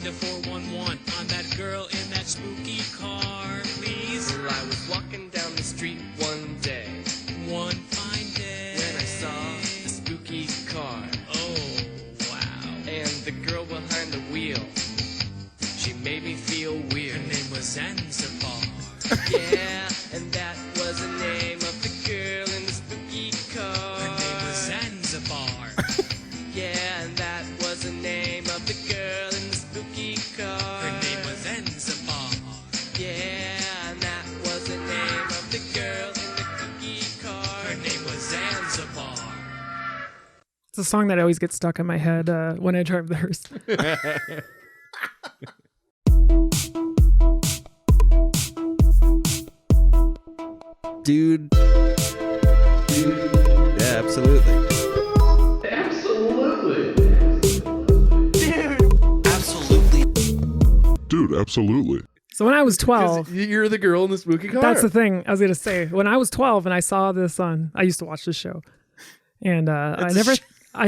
to 411. I'm that girl in that spooky car, please. Well, I was walking down the street one day. One fine day. When I saw a spooky car. Oh, wow. And the girl behind the wheel, she made me feel weird. Her name was Zanzibar. Yeah, and that was the name of the girl in the spooky car. Her name was Zanzibar. Yeah, and that was the name of the girl in the spooky car. Her name was Zanzibar. Yeah, and that was the name of the girl in the spooky car. Her name was Zanzibar. It's a song that always gets stuck in my head when I drive the hearse. Dude. Yeah, absolutely. Dude, absolutely. So when I was 12, You're the girl in the spooky car. that's the thing I was going to say. When I was 12 and I saw this I used to watch this show. And I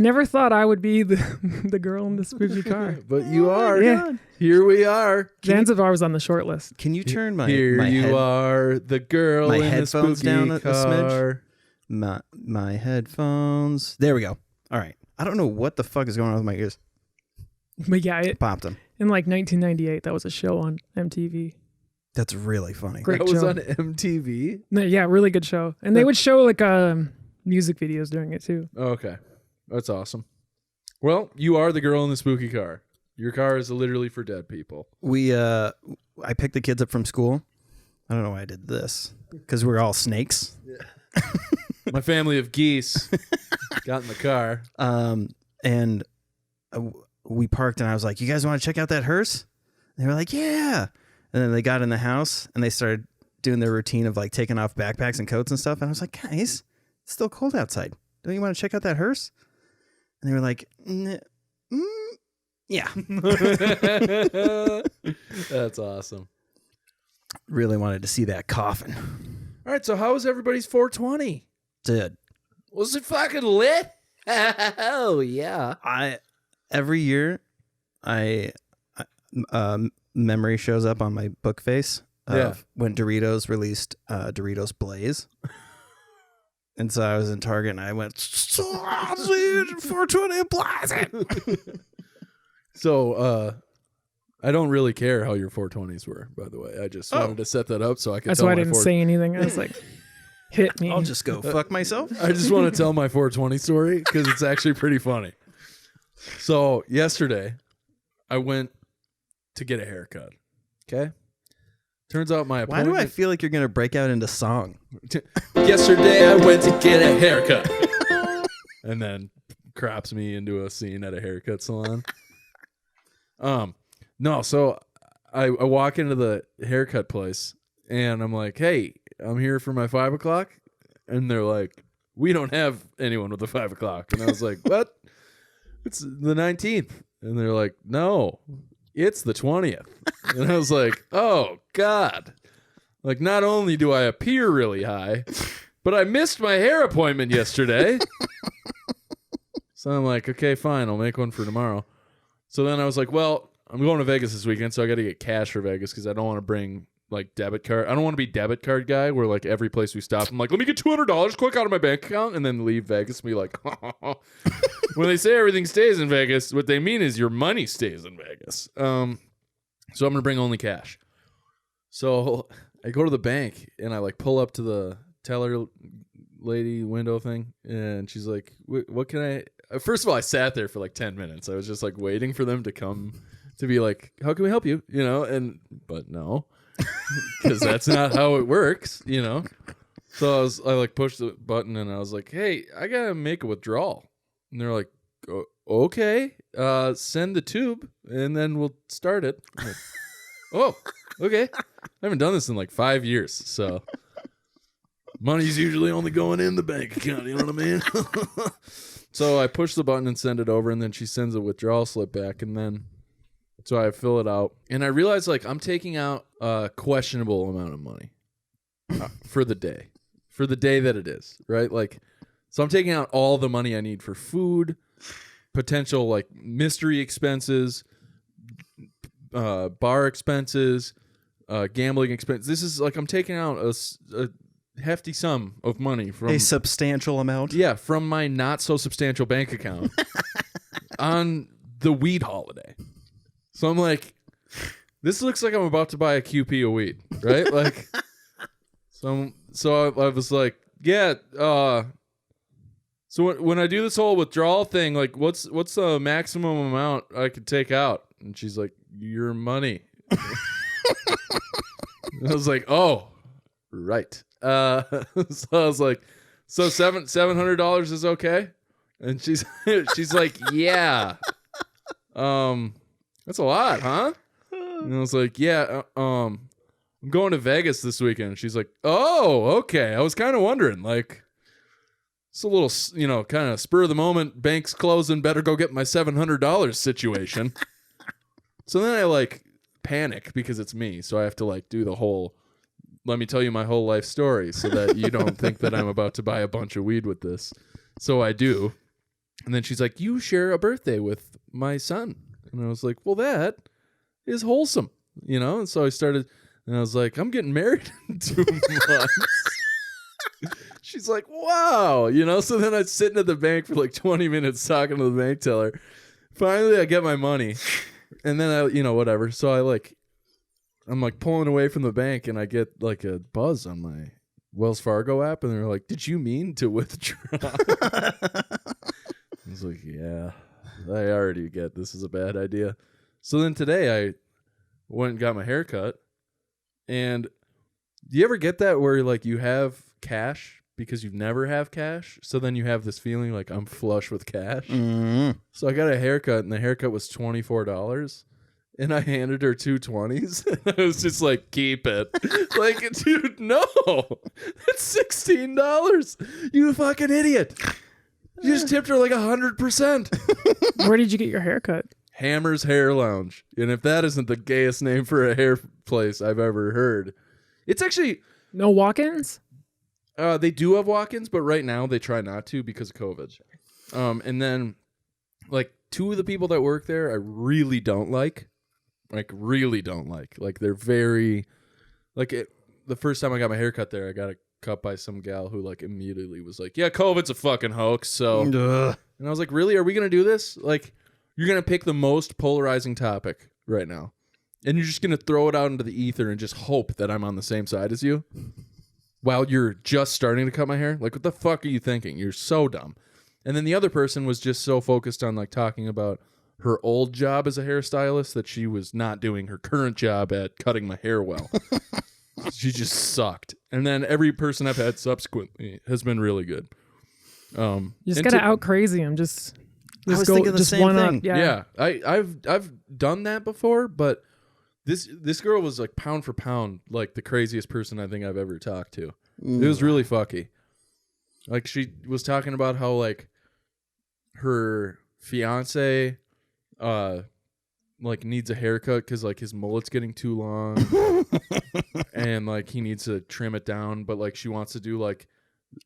never thought I would be the girl in the spooky car. But you are. Yeah. Here we are. Zanzibar was on the short list. Can you turn my Here my you head, are, the girl my in the headphones spooky down a car. smidge? My headphones. There we go. All right. I don't know what the fuck is going on with my ears. But yeah, Popped them. in like 1998, that was a show on MTV. That's really funny. Great That was show. on MTV. No, yeah, really good show. And they would show like music videos during it too. Okay, that's awesome. Well, you are the girl in the spooky car. Your car is literally for dead people. I picked the kids up from school. I don't know why I did this because we're all snakes. My family of geese got in the car. And we parked, and I was like, "You guys want to check out that hearse?" And they were like, "Yeah." And then they got in the house, and they started doing their routine of like taking off backpacks and coats and stuff. And I was like, "Guys, it's still cold outside. Don't you want to check out that hearse?" And they were like, "Yeah." That's awesome. Really wanted to see that coffin. All right, so how was everybody's 420? Dude, Was it fucking lit? Oh yeah. Every year, memory shows up on my book face of when Doritos released Doritos Blaze. And so I was in Target and I went, 420 Blaze. So I don't really care how your 420s were, by the way. I just wanted to set that up so I could That's tell why I my didn't say anything. I was like, hit me. I'll just go fuck myself. I just want to tell my 420 story because it's actually pretty funny. So yesterday, I went to get a haircut. Okay? Turns out my Why appointment... do I feel like you're going to break out into song? Yesterday, I went to get a haircut. And then crops me into a scene at a haircut salon. No, so I walk into the haircut place, and I'm like, hey, I'm here for my 5 o'clock. And they're like, we don't have anyone with a 5 o'clock. And I was like, what? It's the 19th. And they're like, no, it's the 20th. And I was like, oh, God. Like, not only do I appear really high, but I missed my hair appointment yesterday. So I'm like, okay, fine. I'll make one for tomorrow. So then I was like, well, I'm going to Vegas this weekend, so I got to get cash for Vegas because I don't want to bring like debit card. I don't want to be debit card guy where like every place we stop, I'm like, let me get $200 quick out of my bank account and then leave Vegas and be like, when they say everything stays in Vegas, what they mean is your money stays in Vegas. So I'm going to bring only cash. So I go to the bank and I like pull up to the teller lady window thing and she's like, what can I... First of all, I sat there for like 10 minutes. I was just like waiting for them to come to be like, how can we help you? You know, but no. Because that's not how it works, you know. So I like pushed the button and I was like, "Hey, I gotta make a withdrawal." And they're like, "Okay, send the tube and then we'll start it." I'm like, oh, okay. I haven't done this in like 5 years, so money's usually only going in the bank account. You know what I mean? So I push the button and send it over, and then she sends a withdrawal slip back, and then. So I fill it out, and I realize like I'm taking out a questionable amount of money for the day that it is, right? Like, so I'm taking out all the money I need for food, potential like mystery expenses, bar expenses, gambling expenses. This is like I'm taking out a hefty sum of money from a substantial amount. Yeah, from my not so substantial bank account on the weed holiday. So I'm like, this looks like I'm about to buy a QP of weed, right? Like, so I was like, yeah. So when I do this whole withdrawal thing, like, what's the maximum amount I could take out? And she's like, your money. I was like, oh, right. So I was like, so $700 is okay? And she's like, yeah. That's a lot, huh? And I was like, yeah. I'm going to Vegas this weekend. She's like, oh, okay. I was kind of wondering, like, it's a little, kind of spur of the moment. Bank's closing. Better go get my $700 situation. So then I like panic because it's me. So I have to like do the whole, let me tell you my whole life story so that you don't think that I'm about to buy a bunch of weed with this. So I do. And then she's like, you share a birthday with my son. And I was like, well, that is wholesome, And so I started, and I was like, I'm getting married in 2 months. She's like, wow, So then I'm sitting at the bank for like 20 minutes talking to the bank teller. Finally, I get my money. And then I, whatever. So I'm like pulling away from the bank and I get like a buzz on my Wells Fargo app. And they're like, did you mean to withdraw? I was like, yeah, I already get this is a bad idea. So then today I went and got my hair cut. And do you ever get that where like you have cash because you never have cash? So then you have this feeling like I'm flush with cash. Mm-hmm. So I got a haircut and the haircut was $24. And I handed her 2 20s. And I was just like, keep it. Like, dude, no. That's $16. You fucking idiot. You just tipped her like 100%. Where did you get your haircut? Hammer's Hair Lounge. And if that isn't the gayest name for a hair place I've ever heard. It's actually... No walk-ins? They do have walk-ins, but right now they try not to because of COVID. And then, like, 2 of the people that work there I really don't like. Like, really don't like. Like, they're very... Like, the first time I got my hair cut there, I got it cut by some gal who, like, immediately was like, yeah, COVID's a fucking hoax, so... And I was like, really? Are we going to do this? Like, you're going to pick the most polarizing topic right now. And you're just going to throw it out into the ether and just hope that I'm on the same side as you? While you're just starting to cut my hair? Like, what the fuck are you thinking? You're so dumb. And then the other person was just so focused on, like, talking about her old job as a hairstylist that she was not doing her current job at cutting my hair well. She just sucked. And then every person I've had subsequently has been really good. You just got to out crazy him. Just I was go, thinking the just same one thing. up. Yeah. I've done that before, but this girl was like pound for pound like the craziest person I think I've ever talked to. It was really fucky. Like she was talking about how like her fiance like needs a haircut because like his mullet's getting too long and like he needs to trim it down, but like she wants to do like,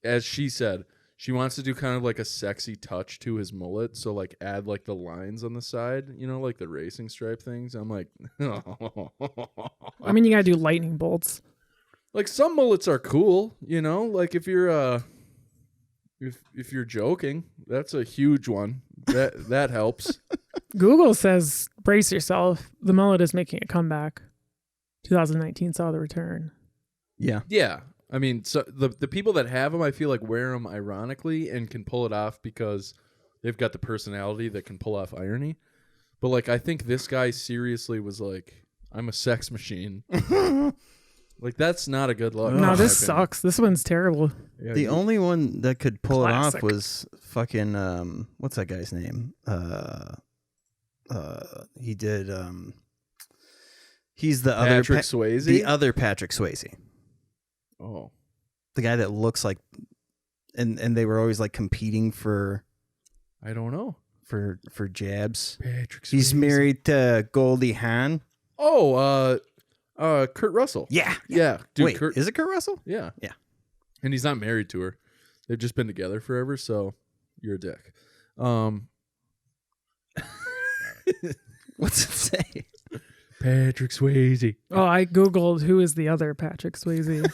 as she said, she wants to do kind of like a sexy touch to his mullet, so like add like the lines on the side, like the racing stripe things. I'm like, I mean, you got to do lightning bolts. like some mullets are cool, like if you're if you're joking, that's a huge one. That helps. Google says, brace yourself. The mullet is making a comeback. 2019 saw the return. Yeah. Yeah. I mean, so the people that have them, I feel like wear them ironically and can pull it off because they've got the personality that can pull off irony. But like, I think this guy seriously was like, I'm a sex machine. Like, that's not a good look. No, this sucks. This one's terrible. Yeah, The only one that could pull Classic. it off was fucking what's that guy's name? He did he's the Patrick other Swayze? The other Patrick Swayze. Oh. The guy that looks like and they were always like competing for I don't know. for jabs. Patrick Swayze. He's married to Goldie Hawn. Oh, Kurt Russell. Yeah. Yeah. Dude, Wait, Kurt. is it Kurt Russell? Yeah. Yeah. And he's not married to her. They've just been together forever, so you're a dick. What's it say? Patrick Swayze. Oh, I googled who is the other Patrick Swayze.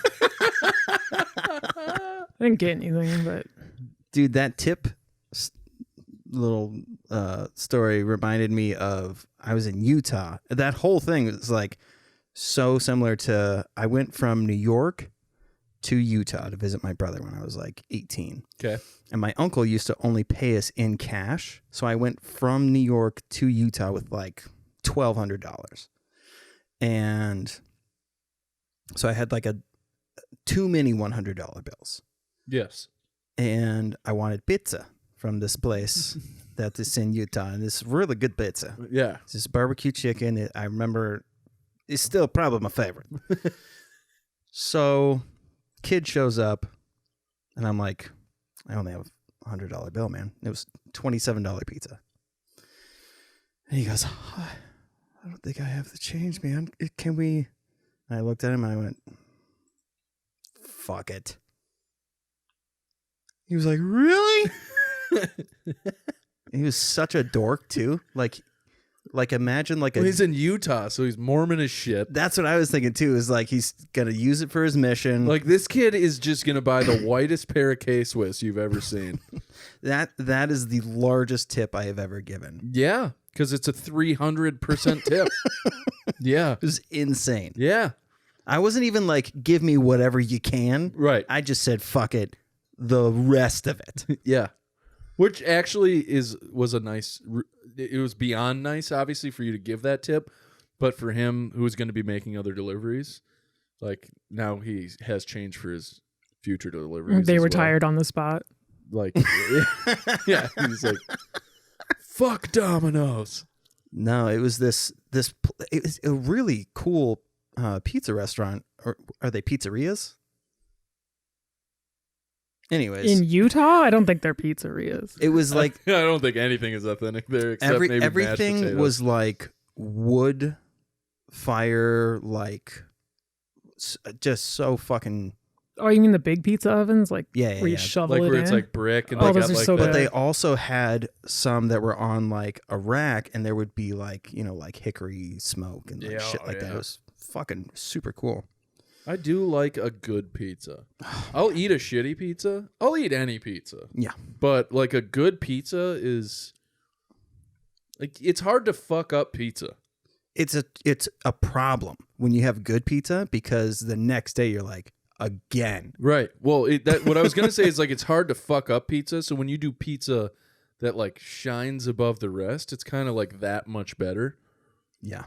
I didn't get anything, but Dude, that tip little story reminded me of I was in Utah. That whole thing was like so similar to I went from New York to Utah to visit my brother when I was like 18. Okay. And my uncle used to only pay us in cash. So I went from New York to Utah with like $1,200. And so I had like too many $100 bills. Yes. And I wanted pizza from this place that is in Utah. And it's really good pizza. Yeah. It's this barbecue chicken. I remember it's still probably my favorite. So kid shows up and I'm like, I only have $100 bill, man. It was $27 pizza. And he goes, oh, I don't think I have the change, man. Can we? And I looked at him and I went, fuck it. He was like, really? He was such a dork too. Like imagine like Well, he's in Utah, so he's Mormon as shit. That's what I was thinking too. Is like he's gonna use it for his mission. Like this kid is just gonna buy the whitest pair of K-Swiss you've ever seen. That is the largest tip I have ever given. Yeah, because it's a 300% tip. Yeah, It was insane. yeah, I wasn't even like, give me whatever you can. right. I just said, fuck it, the rest of it. Yeah, which actually was a nice. It was beyond nice, obviously, for you to give that tip, but for him, who's going to be making other deliveries, like now he has change for his future deliveries. they as well. retired on the spot. Like, yeah, he's like, fuck Domino's. No, it was it was a really cool pizza restaurant. Or are they pizzerias? Anyways, In Utah, I don't think they're pizzerias. it was like I don't think anything is authentic there except maybe mashed everything potatoes. was like wood fire, like just so fucking Oh, you mean the big pizza ovens? Like yeah, where you yeah. shovel like it where in? it's like brick and Oh, they those got are like so the, But good. they also had some that were on like a rack, and there would be like like hickory smoke and like Yeah, shit like that. yeah. It was fucking super cool. I do like a good pizza. I'll eat a shitty pizza. I'll eat any pizza. Yeah. But like a good pizza is like it's hard to fuck up pizza. It's a problem when you have good pizza because the next day you're like, again. Right. Well, what I was going to say is like it's hard to fuck up pizza, so when you do pizza that like shines above the rest, it's kind of like that much better. Yeah.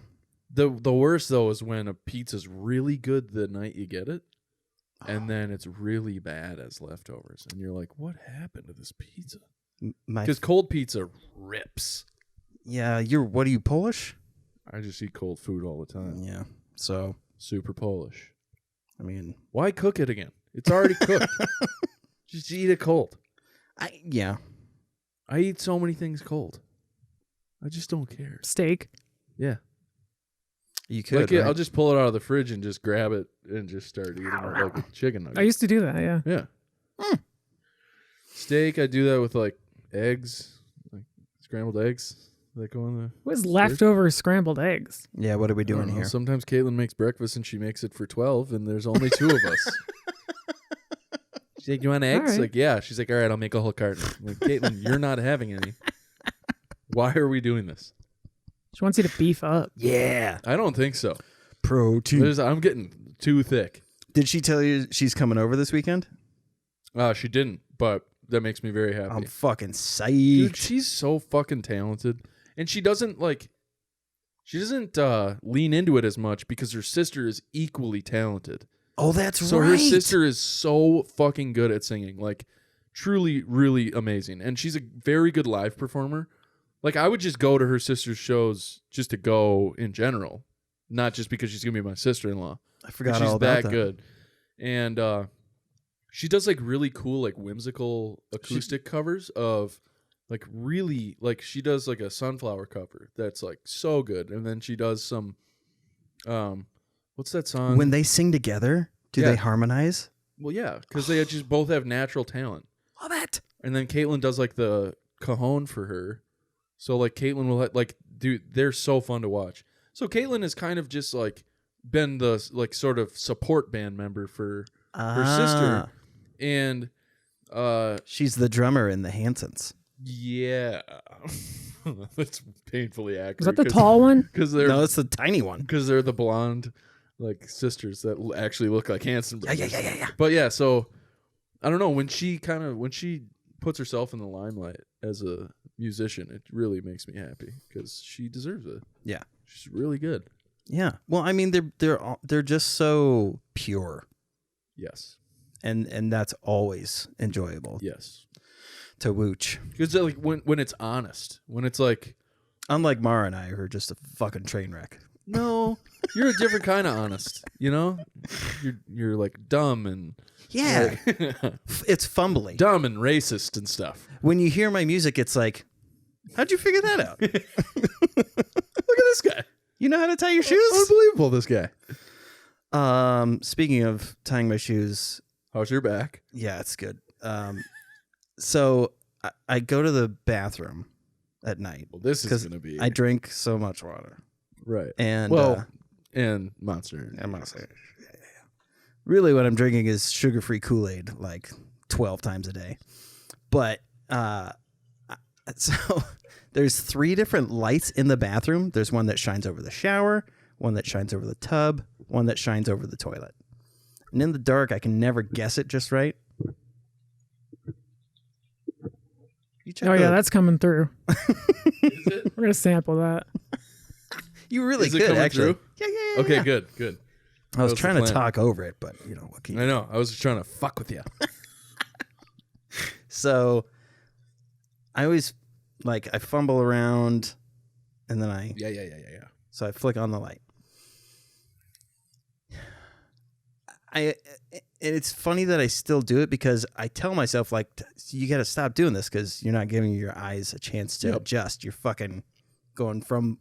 The worst though is when a pizza's really good the night you get it, and then it's really bad as leftovers, and you're like, "What happened to this pizza?" Because cold pizza rips. Yeah, what are you, Polish? I just eat cold food all the time. Yeah. So, Super Polish. I mean, Why cook it again? It's already cooked. Just eat it cold. I eat so many things cold. I just don't care. Steak. Yeah. you could. Like right? I'll just pull it out of the fridge and just grab it and just start eating it like a chicken nugget. I used to do that, yeah. Yeah. Steak, I do that with like eggs, like scrambled eggs that go in the. What is leftover scrambled eggs? Yeah, what are we I don't doing know. here? Sometimes Caitlin makes breakfast and she makes it for 12, and there's only 2 of us. She's like, "You want eggs?" right. Like, yeah. She's like, "All right, I'll make a whole carton." I'm like, Caitlin, you're not having any. Why are we doing this? She wants you to beef up. Yeah. I don't think so. Protein. I'm getting too thick. Did she tell you she's coming over this weekend? She didn't, but that makes me very happy. I'm fucking psyched. Dude, she's so fucking talented, and she doesn't lean into it as much because her sister is equally talented. Oh, that's So right. her sister is so fucking good at singing, like truly, really amazing, and she's a very good live performer. Like I would just go to her sister's shows just to go in general, not just because she's gonna be my sister-in-law. I forgot She's all about that. good, and she does like really cool, like whimsical acoustic covers of like really like she does like a Sunflower cover that's like so good, and then she does some what's that song? When they sing together, do Yeah. they harmonize? Well, yeah, because they just both have natural talent. Love it. And then Caitlin does like the cajon for her, so like Caitlin will dude, they're so fun to watch. So Caitlin has kind of just like been the like sort of support band member for her sister, and she's the drummer in the Hansons. yeah, that's painfully accurate. Is that the tall one? Because they're No, it's the tiny one. because they're the blonde like sisters that actually look like Hanson brothers. Yeah. But yeah, so I don't know when she puts herself in the limelight as a musician, it really makes me happy because she deserves it. Yeah. She's really good. Yeah. Well, I mean, they're just so pure, Yes. and that's always enjoyable Yes. to wooch. Because like when it's honest, when it's like, Unlike Mara and I, who are just a fucking train wreck. no, you're a different kind of honest. You know, you're like dumb and Yeah. It's fumbly. dumb and racist and stuff. When you hear my music, it's like, how'd you figure that out? Look at this guy. You know how to tie your shoes? Unbelievable, this guy. Speaking of tying my shoes, How's your back? yeah, it's good. So I go to the bathroom at night Well, this is 'cause going to be I drink so much water. right. And And Monster. I'm gonna say, really, what I'm drinking is sugar-free Kool-Aid like 12 times a day. But so there's 3 different lights in the bathroom. There's one that shines over the shower, one that shines over the tub, one that shines over the toilet. And in the dark, I can never guess it just right. You check Oh yeah, the- that's coming through. Is it? We're gonna sample that. you really Is it good coming actually. through? Yeah. Okay, good. I was That was the trying to plan. talk over it, but you know what? Can you I know. I was just trying to fuck with you. So I always I fumble around and then Yeah. so I flick on the light. And it's funny that I still do it because I tell myself you got to stop doing this because you're not giving your eyes a chance to Yep. adjust. You're fucking going from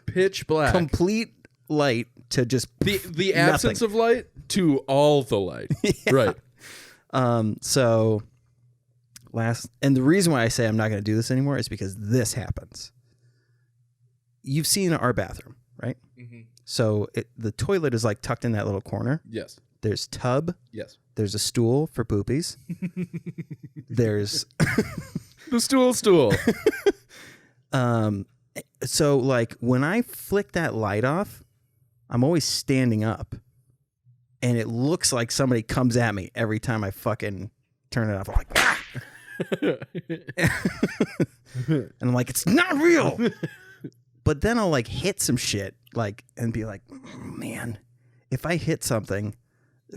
Pitch black. complete light to just the absence of light to all the light. Right. So and the reason why I say I'm not going to do this anymore is because this happens. You've seen our bathroom, right? Mm-hmm. So the toilet is like tucked in that little corner. Yes. There's tub. Yes. There's a stool for poopies. There's The stool. so when I flick that light off, I'm always standing up, and it looks like somebody comes at me every time I fucking turn it off. I'm like, ah! And I'm like, it's not real. But then I'll hit some shit and be like, man, if I hit something,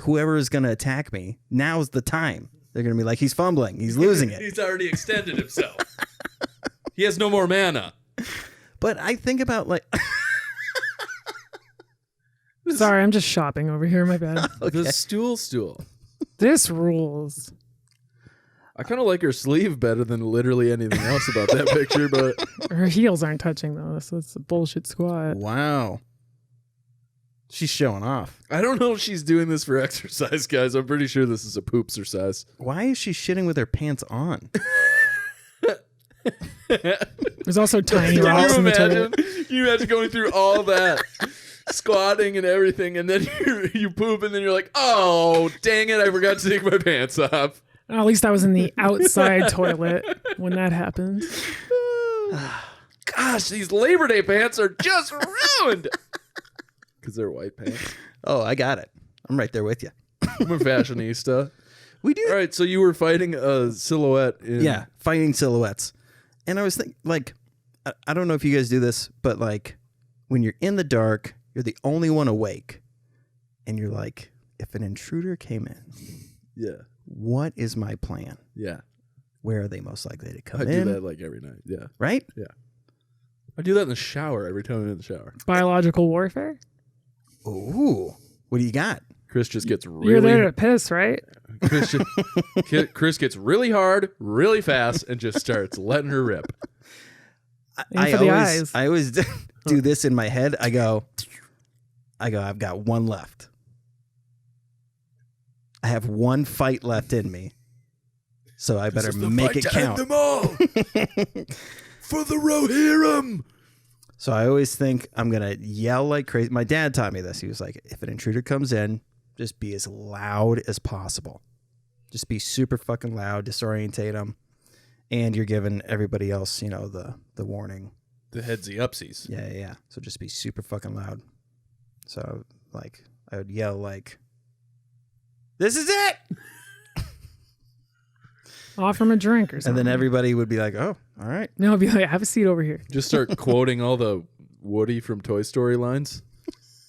whoever is going to attack me, now's the time. They're going to be like, he's fumbling. He's losing it. He's already extended himself. He has no more mana. But I think about Sorry, I'm just shopping over here. My bad. okay. The stool. This rules. I kind of like her sleeve better than literally anything else about that picture, but Her heels aren't touching though, so it's a bullshit squat. Wow. She's showing off. I don't know if she's doing this for exercise, guys. I'm pretty sure this is a poopsercise. Why is she shitting with her pants on? There's also tiny Can rocks you in the imagine? toilet. Can you imagine going through all that squatting and everything, and then you poop, and then you're like, oh, dang it, I forgot to take my pants off. At least I was in the outside toilet when that happened. Gosh, these Labor Day pants are just ruined. Because they're white pants. Oh, I got it. I'm right there with you. I'm a fashionista. We do. All right, so you were fighting a silhouette in... Yeah, fighting silhouettes. And I was thinking, I don't know if you guys do this, but when you're in the dark, you're the only one awake. And you're like, if an intruder came in, Yeah. what is my plan? Yeah. Where are they most likely to come I in? do that every night. Yeah. Right? I do that in the shower every time I'm in the shower. Biological warfare? Ooh. What do you got? Chris just gets really... You're there to piss, right? Chris gets really hard, really fast, and just starts letting her rip. Aim for the eyes. I always do this in my head. I go, I've got one left. I have one fight left in me. So I better make it count. Them all. For the Rohirrim. So I always think I'm going to yell like crazy. My dad taught me this. He was like, if an intruder comes in, just be as loud as possible. Just be super fucking loud, disorientate them. And you're giving everybody else, you know, the warning. The headsy upsies. Yeah. So just be super fucking loud. So like I would yell like, "This is it!" Offer him a drink or something. And then everybody would be like, "Oh, all right." No, I'd be like, have a seat over here. Just start quoting all the Woody from Toy Story lines.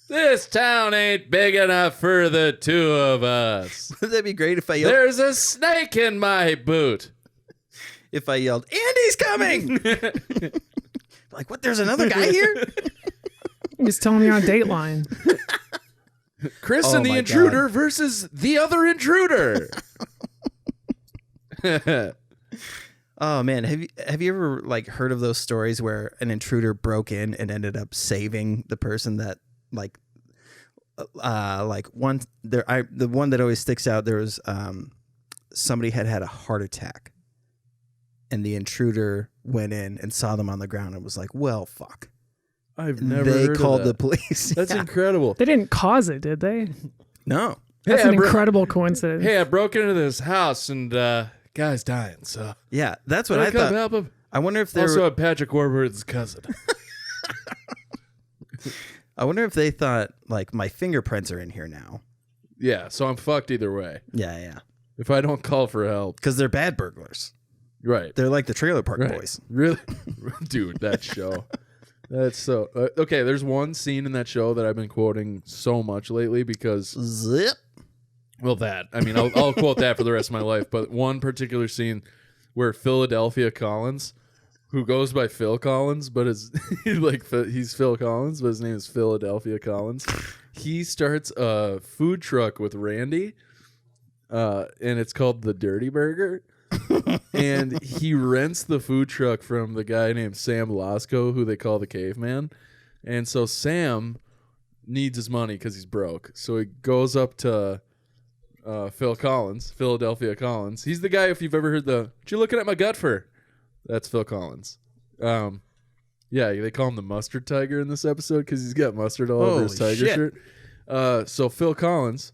This town ain't big enough for the two of us. Wouldn't that be great if I yelled? There's a snake in my boot. If I yelled, "Andy's coming!" Like, what? There's another guy here? I'm just telling you on Dateline. Chris Oh and the my intruder God. versus the other intruder. Oh man, have you ever like heard of those stories where an intruder broke in and ended up saving the person that the one that always sticks out, there was somebody had a heart attack and the intruder went in and saw them on the ground and was like, "Well, fuck." I've never They heard called of the that. police. That's Yeah. incredible. They didn't cause it, did they? No. That's Hey, an I bro- incredible coincidence. Hey, I broke into this house and guy's dying, so Yeah, that's what can I I come thought. help him? I wonder if they Also, were, I'm Patrick Warburton's cousin. I wonder if they thought like my fingerprints are in here now. Yeah, so I'm fucked either way. Yeah. If I don't call for help. Because they're bad burglars. Right. They're like the Trailer Park Right. Boys. Really? Dude, that show. That's so... okay, there's one scene in that show that I've been quoting so much lately because... Zip. Well, that. I mean, I'll quote that for the rest of my life. But one particular scene where Philadelphia Collins, who goes by Phil Collins, but is he's Phil Collins, but his name is Philadelphia Collins. He starts a food truck with Randy, and it's called the Dirty Burger. And he rents the food truck from the guy named Sam Lasco, who they call the Caveman. And so Sam needs his money because he's broke. So he goes up to Phil Collins, Philadelphia Collins. He's the guy, if you've ever heard what you looking at my gut for? That's Phil Collins. Yeah, they call him the Mustard Tiger in this episode because he's got mustard all over his Holy tiger shit. shirt. So Phil Collins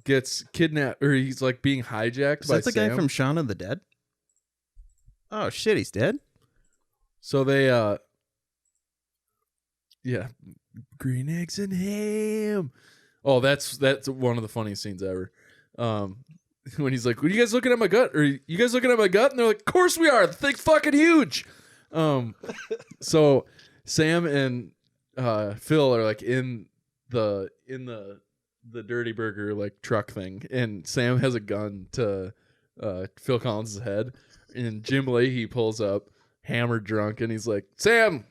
gets kidnapped, or he's like being hijacked Is by that the Sam. guy from Shaun of the Dead? Oh shit, he's dead? So they yeah, green eggs and ham. Oh, that's one of the funniest scenes ever. When he's like, "What are you guys looking at my gut? Or you guys looking at my gut?" And they're like, "Of course we are. The thing's fucking huge." So Sam and Phil are like in the Dirty Burger like truck thing, and Sam has a gun to Phil Collins' head, and Jim Leahy pulls up, hammered drunk, and he's like, Sam,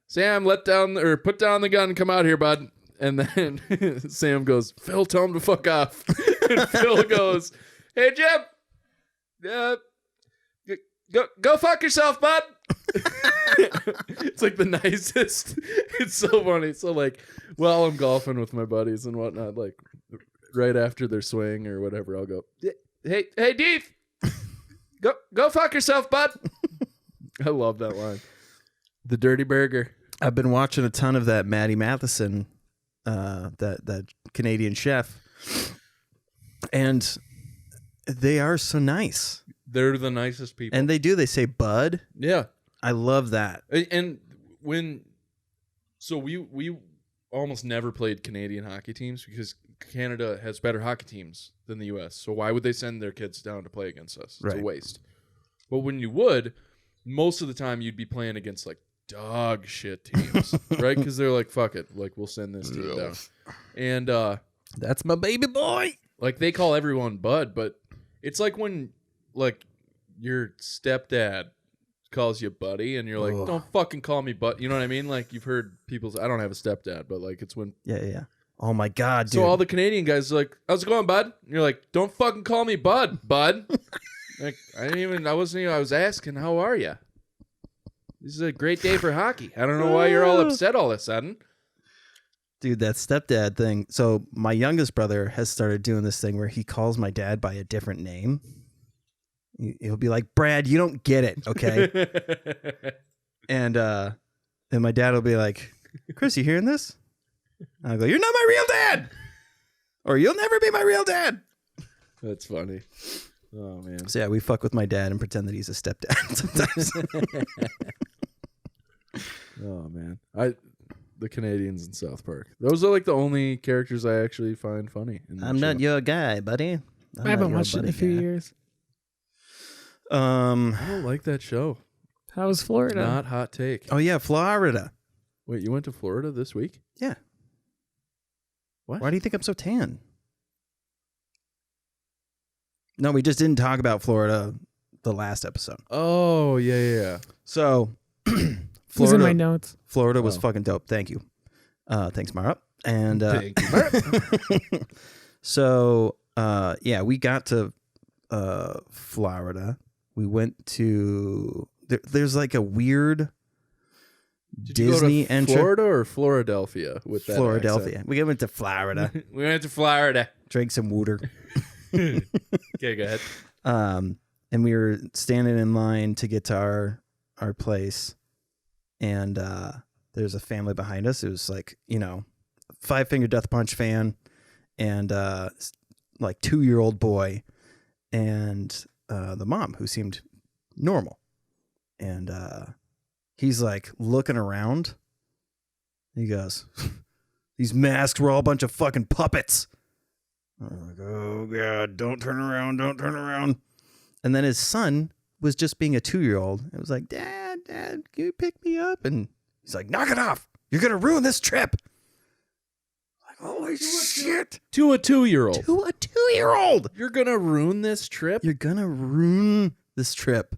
put down the gun and come out here, bud." And then Sam goes, "Phil, tell him to fuck off." And Phil goes, "Hey, Jim, go fuck yourself, bud." It's like the nicest. It's so funny. So like, while I'm golfing with my buddies and whatnot, like right after their swing or whatever, I'll go, hey, Deef, go fuck yourself, bud." I love that line. The Dirty Burger. I've been watching a ton of that Matty Matheson, that Canadian chef, and they are so nice. They're the nicest people. And they say bud. Yeah. I love that. And we almost never played Canadian hockey teams because Canada has better hockey teams than the U.S. So why would they send their kids down to play against us? It's Right. a waste. But when you would, most of the time you'd be playing against like dog shit teams, right? Because they're like, fuck it, like we'll send this team down. And That's my baby boy. like they call everyone bud, but it's like when like your stepdad calls you buddy and you're like, Ugh. don't fucking call me bud. You know what I mean? Like you've heard people say, I don't have a stepdad, but like it's when Yeah. Oh my god, dude. so all the Canadian guys are like, how's it going, bud? And you're like, don't fucking call me bud. Like I was asking, how are you? This is a great day for hockey. I don't know why you're all upset all of a sudden. Dude, that stepdad thing. So my youngest brother has started doing this thing where he calls my dad by a different name. He'll be like, "Brad, you don't get it, okay?" And And my dad will be like, Chris, you hearing this? And I'll go, you're not my real dad. Or you'll never be my real dad. That's funny. Oh, man. So yeah, we fuck with my dad and pretend that he's a stepdad sometimes. Oh, man. The Canadians in South Park. Those are like the only characters I actually find funny. In that I'm not show. your guy, buddy. I haven't watched it in a few years. I don't like that show. How was Florida? Not hot take. Oh yeah, Florida. Wait, you went to Florida this week? Yeah. What? Why do you think I'm so tan? No, we just didn't talk about Florida the last episode. Oh, yeah. So It was in my notes. Florida was fucking dope. Thank you. Thanks, Mara. And Thank you, Mara. so yeah, we got to Florida. We went to there's like a weird Did you Disney go to entrance. Florida or Philadelphia with that Philadelphia. We went to Florida. accent? We went to Florida. Drank some water. Okay, go ahead. And we were standing in line to get to our place, and there's a family behind us. It was like, Five Finger Death Punch fan, and like 2-year-old boy, and the mom, who seemed normal, and he's like looking around. He goes, "These masks were all a bunch of fucking puppets." I'm like, oh God, don't turn around, don't turn around. And then his son was just being a 2-year-old. It was like, Dad, can you pick me up? And he's like, knock it off. You're going to ruin this trip. Like, holy shit. To a 2-year-old. To a 2-year-old. You're going to ruin this trip? You're going to ruin this trip.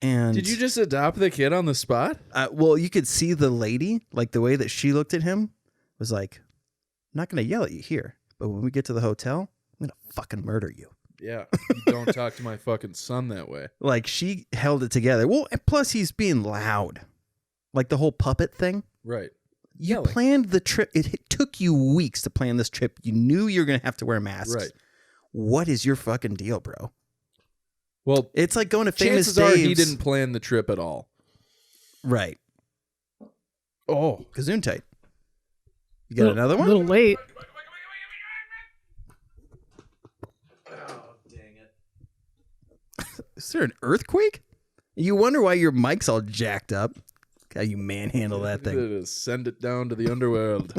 And Did you just adopt the kid on the spot? well, you could see the lady, like the way that she looked at him was like, I'm not going to yell at you here. But when we get to the hotel, I'm going to fucking murder you. Yeah. You don't talk to my fucking son that way. Like, she held it together. Well, and plus he's being loud. Like the whole puppet thing. Right. You Yelling. planned the trip. It took you weeks to plan this trip. You knew you were going to have to wear masks. Right. What is your fucking deal, bro? Well, It's like going to Famous chances are he Dave's. didn't plan the trip at all. Right. Oh. Gesundheit. You got another A one? little late. Is there an earthquake? You wonder why your mic's all jacked up. Look how you manhandle that thing. Just send it down to the underworld.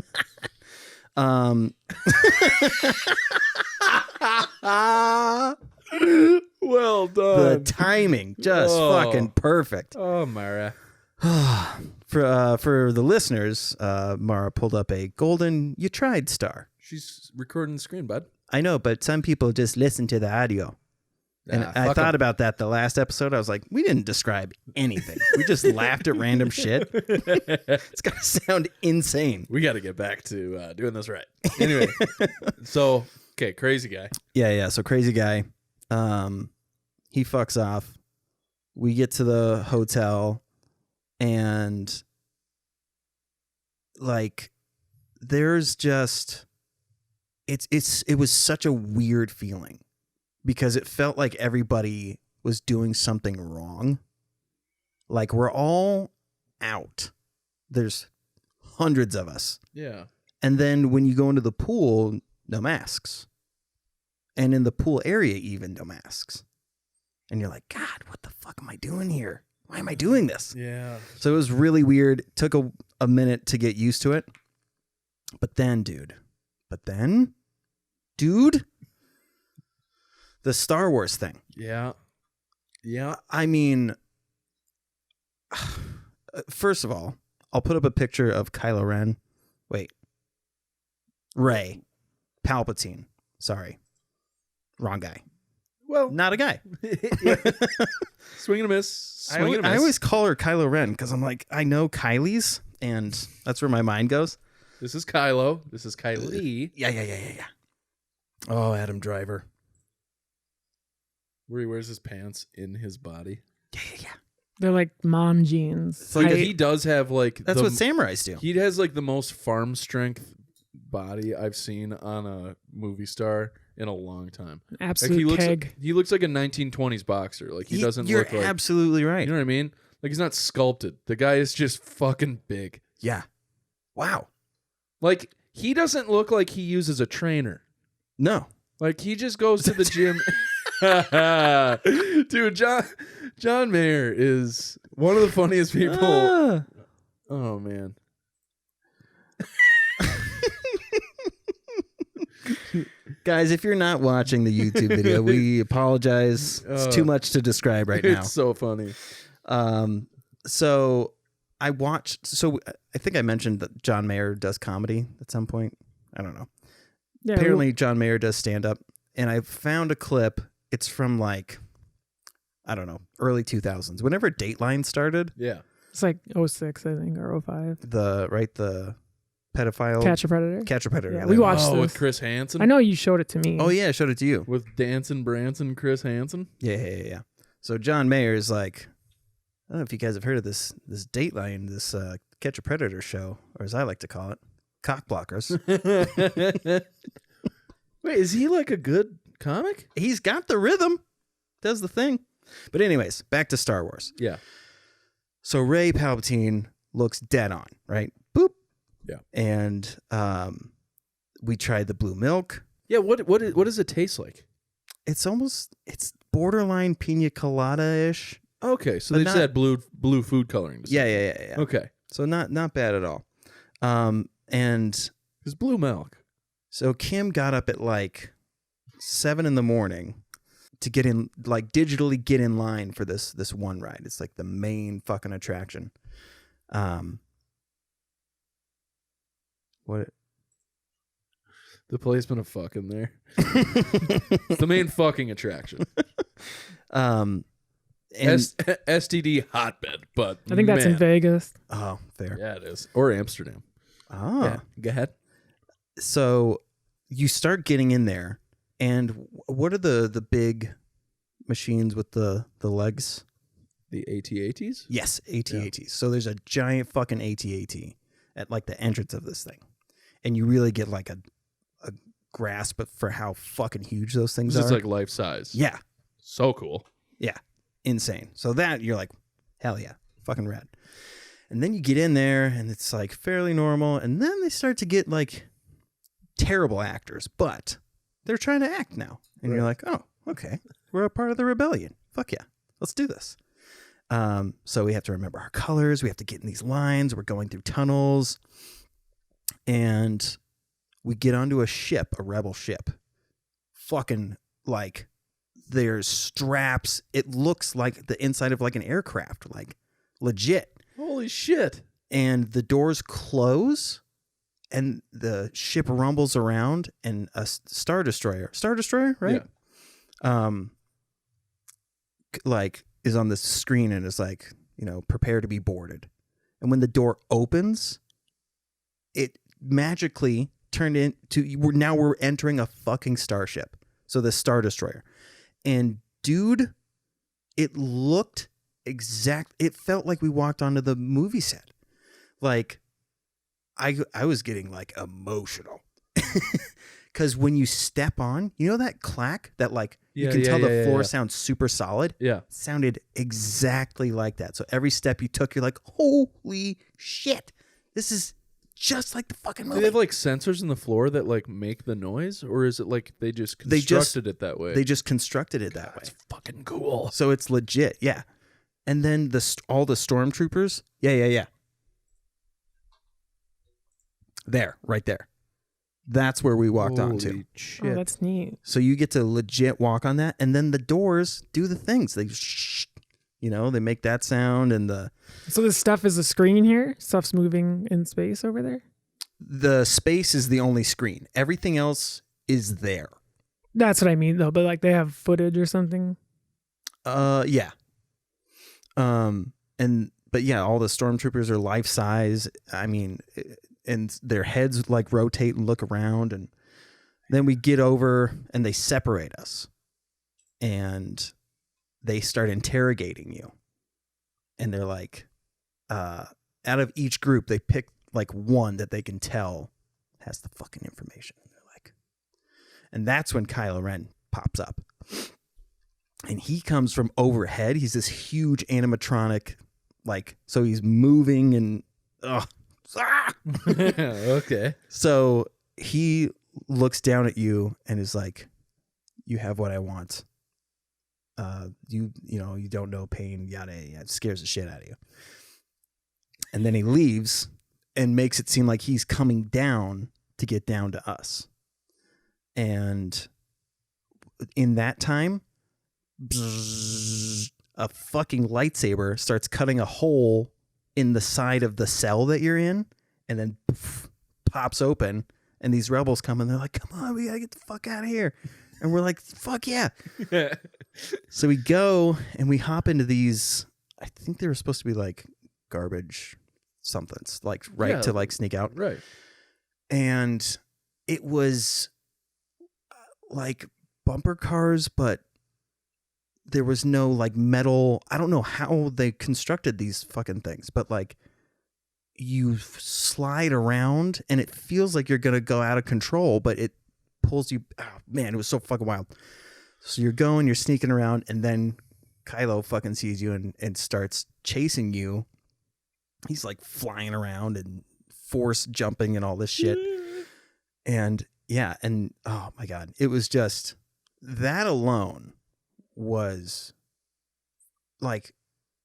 Well The done. timing, just Oh. fucking perfect. Oh, Mara. For the listeners, Mara pulled up a golden "You tried" star. She's recording the screen, bud. I know, but some people just listen to the audio. And I fuck thought 'em. about that the last episode. I was like, we didn't describe anything. We just laughed at random shit. It's got to sound insane. We got to get back to doing this right. Anyway, so, okay, crazy guy. Yeah. So crazy guy. He fucks off. We get to the hotel, and like, there's just it was such a weird feeling because it felt like everybody was doing something wrong. Like, we're all out. There's hundreds of us. Yeah. And then when you go into the pool, no masks. And in the pool area, even no masks. And you're like, God, what the fuck am I doing here? Why am I doing this? Yeah. So it was really weird. It took a minute to get used to it. But then, dude, the Star Wars thing. Yeah. Yeah. I mean, first of all, I'll put up a picture of Kylo Ren. Wait. Rey. Palpatine. Sorry. Wrong guy. Well, Not a guy. swing and a miss. I Swing and a miss. always call her Kylo Ren because I'm like, I know Kylie's, and that's where my mind goes. This is Kylo. This is Kylie. Yeah. Oh, Adam Driver. Where he wears his pants in his body. Yeah. They're like mom jeans. So like, I- he does have like That's what samurais do. he has like the most farm strength body I've seen on a movie star in a long time. Like absolute he looks keg. he looks like a 1920s boxer. Like he doesn't You're look like absolutely right. you know what I mean? Like he's not sculpted. The guy is just fucking big. Yeah. Wow. Like he doesn't look like he uses a trainer. No. Like he just goes to the gym. Dude, John Mayer is one of the funniest people. Oh man. Guys, if you're not watching the YouTube video, we apologize. It's too much to describe right now. It's so funny. So I watched. So I think I mentioned that John Mayer does comedy at some point. I don't know. Yeah, Apparently, John Mayer does stand up, and I found a clip. It's from like, I don't know, early 2000s. Whenever Dateline started, Yeah. it's like 06, I think, or 05. the pedophile Catch a Predator. Catch a Predator. Yeah, that we one. watched Oh, this. with Chris Hansen? I know you showed it to me. Oh yeah, I showed it to you. With Dancing Branson, Chris Hansen? Yeah. So John Mayer is like, I don't know if you guys have heard of this Dateline, this Catch a Predator show, or as I like to call it, cock blockers. Wait, is he like a good comic? He's got the rhythm, does the thing. But anyways, back to Star Wars. Yeah. So Rey Palpatine looks dead on, right? Boop. Yeah. And we tried the blue milk. Yeah, what does it taste like? It's borderline pina colada-ish. Okay, so But they not- just add blue food coloring. To Yeah. something. Okay. So not bad at all. And It's blue milk. so Kim got up at like 7 a.m. to get in, like digitally get in line for this one ride. It's like the main fucking attraction. What? The placement of fucking there. It's the main fucking attraction. And STD hotbed, but I think that's in man. Vegas. oh, fair. Yeah, it is. Or Amsterdam. Oh, Yeah, go ahead. so you start getting in there, and what are the big machines with the legs? The AT-ATs? Yes, AT-ATs. So there's a giant fucking AT-AT at like the entrance of this thing, and you really get like a grasp for how fucking huge those things This are. is like life size. Yeah, So cool. insane. So that you're like, hell yeah, fucking rad. And then you get in there, and it's like fairly normal, and then they start to get like terrible actors, but they're trying to act now, and you're like, oh, okay, we're a part of the rebellion. Fuck yeah, let's do this. So we have to remember our colors. We have to get in these lines. We're going through tunnels, and we get onto a ship, a rebel ship. Fucking like, there's straps. It looks like the inside of like an aircraft, like legit. Holy shit. And the doors close, and the ship rumbles around, and a Star Destroyer, right? Yeah. Like is on the screen and is like, prepare to be boarded. And when the door opens, it magically turned into we're entering a fucking starship. So the Star Destroyer. And dude, it looked it felt like we walked onto the movie set. Like I was getting like emotional. Cause when you step on, that clack that like you can tell the floor sounds super solid. Yeah. Sounded exactly like that. So every step you took, you're like, holy shit. This is just like the fucking Do movie. they have like sensors in the floor that like make the noise, or is it like they just constructed it that way? They just constructed it that way. That's fucking cool. So it's legit, yeah. And then all the stormtroopers, yeah. There, right there. That's where we walked onto. Holy shit. Oh, that's neat. So you get to legit walk on that, and then the doors do the things. They, they make that sound, and So this stuff is a screen here? Stuff's moving in space over there? the space is the only screen. Everything else is there. That's what I mean, though. But like they have footage or something? Yeah. But yeah, all the stormtroopers are life size. I mean, and their heads like rotate and look around, and then we get over and they separate us, and they start interrogating you, and they're like, out of each group, they pick like one that they can tell has the fucking information. And they're like, and that's when Kylo Ren pops up. And he comes from overhead. He's this huge animatronic like, so he's moving and Okay. so he looks down at you and is like, you have what I want. You don't know pain, yada, yada. It scares the shit out of you. And then he leaves and makes it seem like he's coming down to get down to us. And in that time, a fucking lightsaber starts cutting a hole in the side of the cell that you're in, and then pops open, and these rebels come and they're like, come on, we gotta get the fuck out of here. And we're like, fuck yeah. So we go and we hop into these, I think they were supposed to be like garbage somethings, like to like sneak out. Right. And it was like bumper cars, but there was no like metal. I don't know how they constructed these fucking things, but like you slide around and it feels like you're going to go out of control, but it pulls you. Oh, man, it was so fucking wild. So you're sneaking around, and then Kylo fucking sees you and starts chasing you. He's like flying around and force jumping and all this shit. And yeah, and oh my God, it was just, that alone was like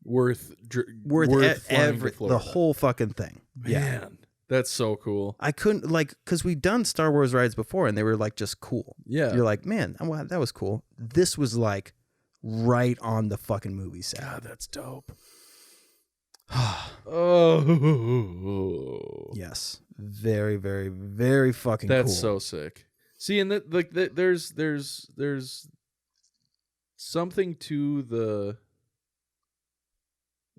worth the whole fucking thing. Man, that's so cool. I couldn't, like, because we'd done Star Wars rides before and they were like just cool. Yeah. You're like, man, that was cool. This was like right on the fucking movie set. God, that's dope. Oh. Yes. Very, very, very fucking that's cool. so sick. See, and there's something to the.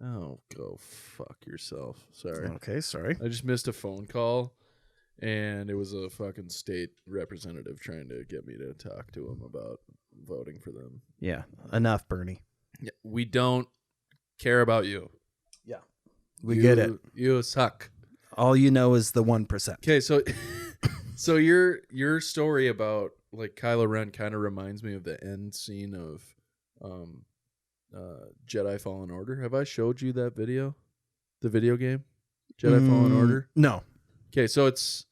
Oh, go fuck yourself. Sorry. Okay, sorry. I just missed a phone call, and it was a fucking state representative trying to get me to talk to him about voting for them. Yeah, enough, Bernie. Yeah, we don't care about you. Yeah, we get it. You suck. All you know is the 1%. Okay, so your story about like Kylo Ren kind of reminds me of the end scene of Jedi Fallen Order. Have I showed you that video? The video game? Jedi Fallen Order? No. Okay, so it's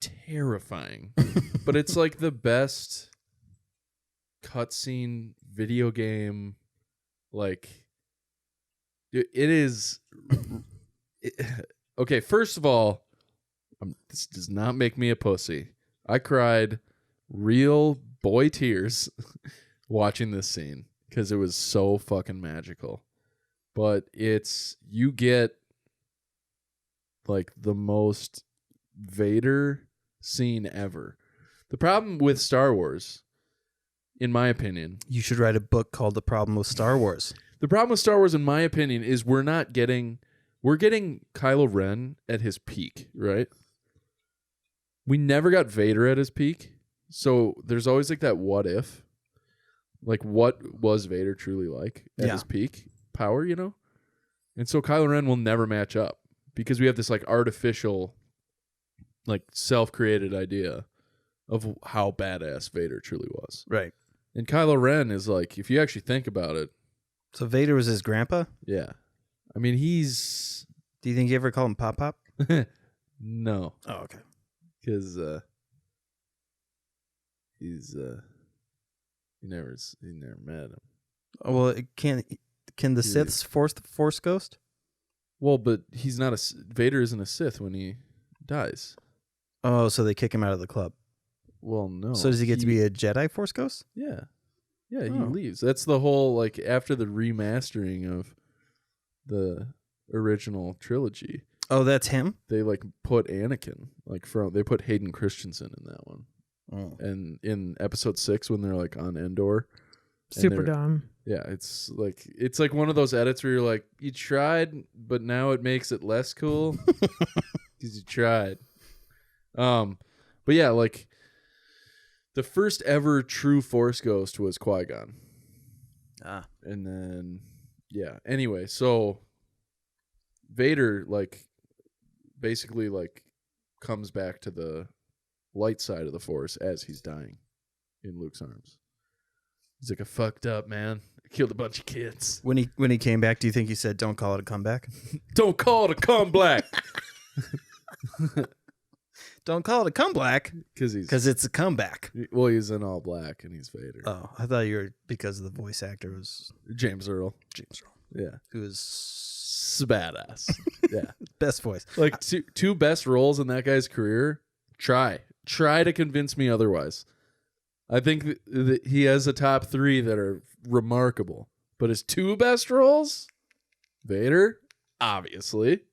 terrifying. But it's like the best cutscene video game. Like, it is. Okay, first of all, this does not make me a pussy. I cried real boy tears watching this scene because it was so fucking magical. But you get like the most Vader scene ever. The problem with Star Wars, in my opinion, You should write a book called The Problem with Star Wars. the problem with Star Wars, in my opinion, is we're getting Kylo Ren at his peak, right? We never got Vader at his peak. So there's always like that what if. Like, what was Vader truly like at his peak power, you know? And so Kylo Ren will never match up because we have this like artificial, like self-created idea of how badass Vader truly was. Right. And Kylo Ren is like, if you actually think about it. So Vader was his grandpa? Yeah. I mean, he's... Do you think you ever call him Pop Pop? No. Oh, okay. Because he never met him. Oh, well, can the Siths force the Force Ghost? Well, but he's not Vader isn't a Sith when he dies. Oh, so they kick him out of the club. Well, no. So does he get to be a Jedi Force Ghost? Yeah. Yeah, he Oh. leaves. That's the whole, like, after the remastering of the original trilogy. Oh, that's him? They, like, put Anakin, they put Hayden Christensen in that one. Oh. And in episode 6, when they're, like, on Endor. Super dumb. Yeah, it's like one of those edits where you're like, you tried, but now it makes it less cool because you tried. But yeah, like the first ever true Force ghost was Qui-Gon. And then yeah. Anyway, so Vader basically comes back to the light side of the Force as he's dying in Luke's arms. He's like, I fucked up, man. I killed a bunch of kids. When he came back, do you think he said, "Don't call it a comeback"? Don't call it a comeback. Don't call it a comeback Because it's a comeback. Well, he's in all black and he's Vader. Oh, I thought you were because the voice actor was James Earl. James Earl, Yeah. who is Badass. Yeah. best voice. Like two best roles in that guy's career. Try to convince me otherwise. I think that he has a top 3 that are remarkable, but his 2 best roles, Vader, obviously,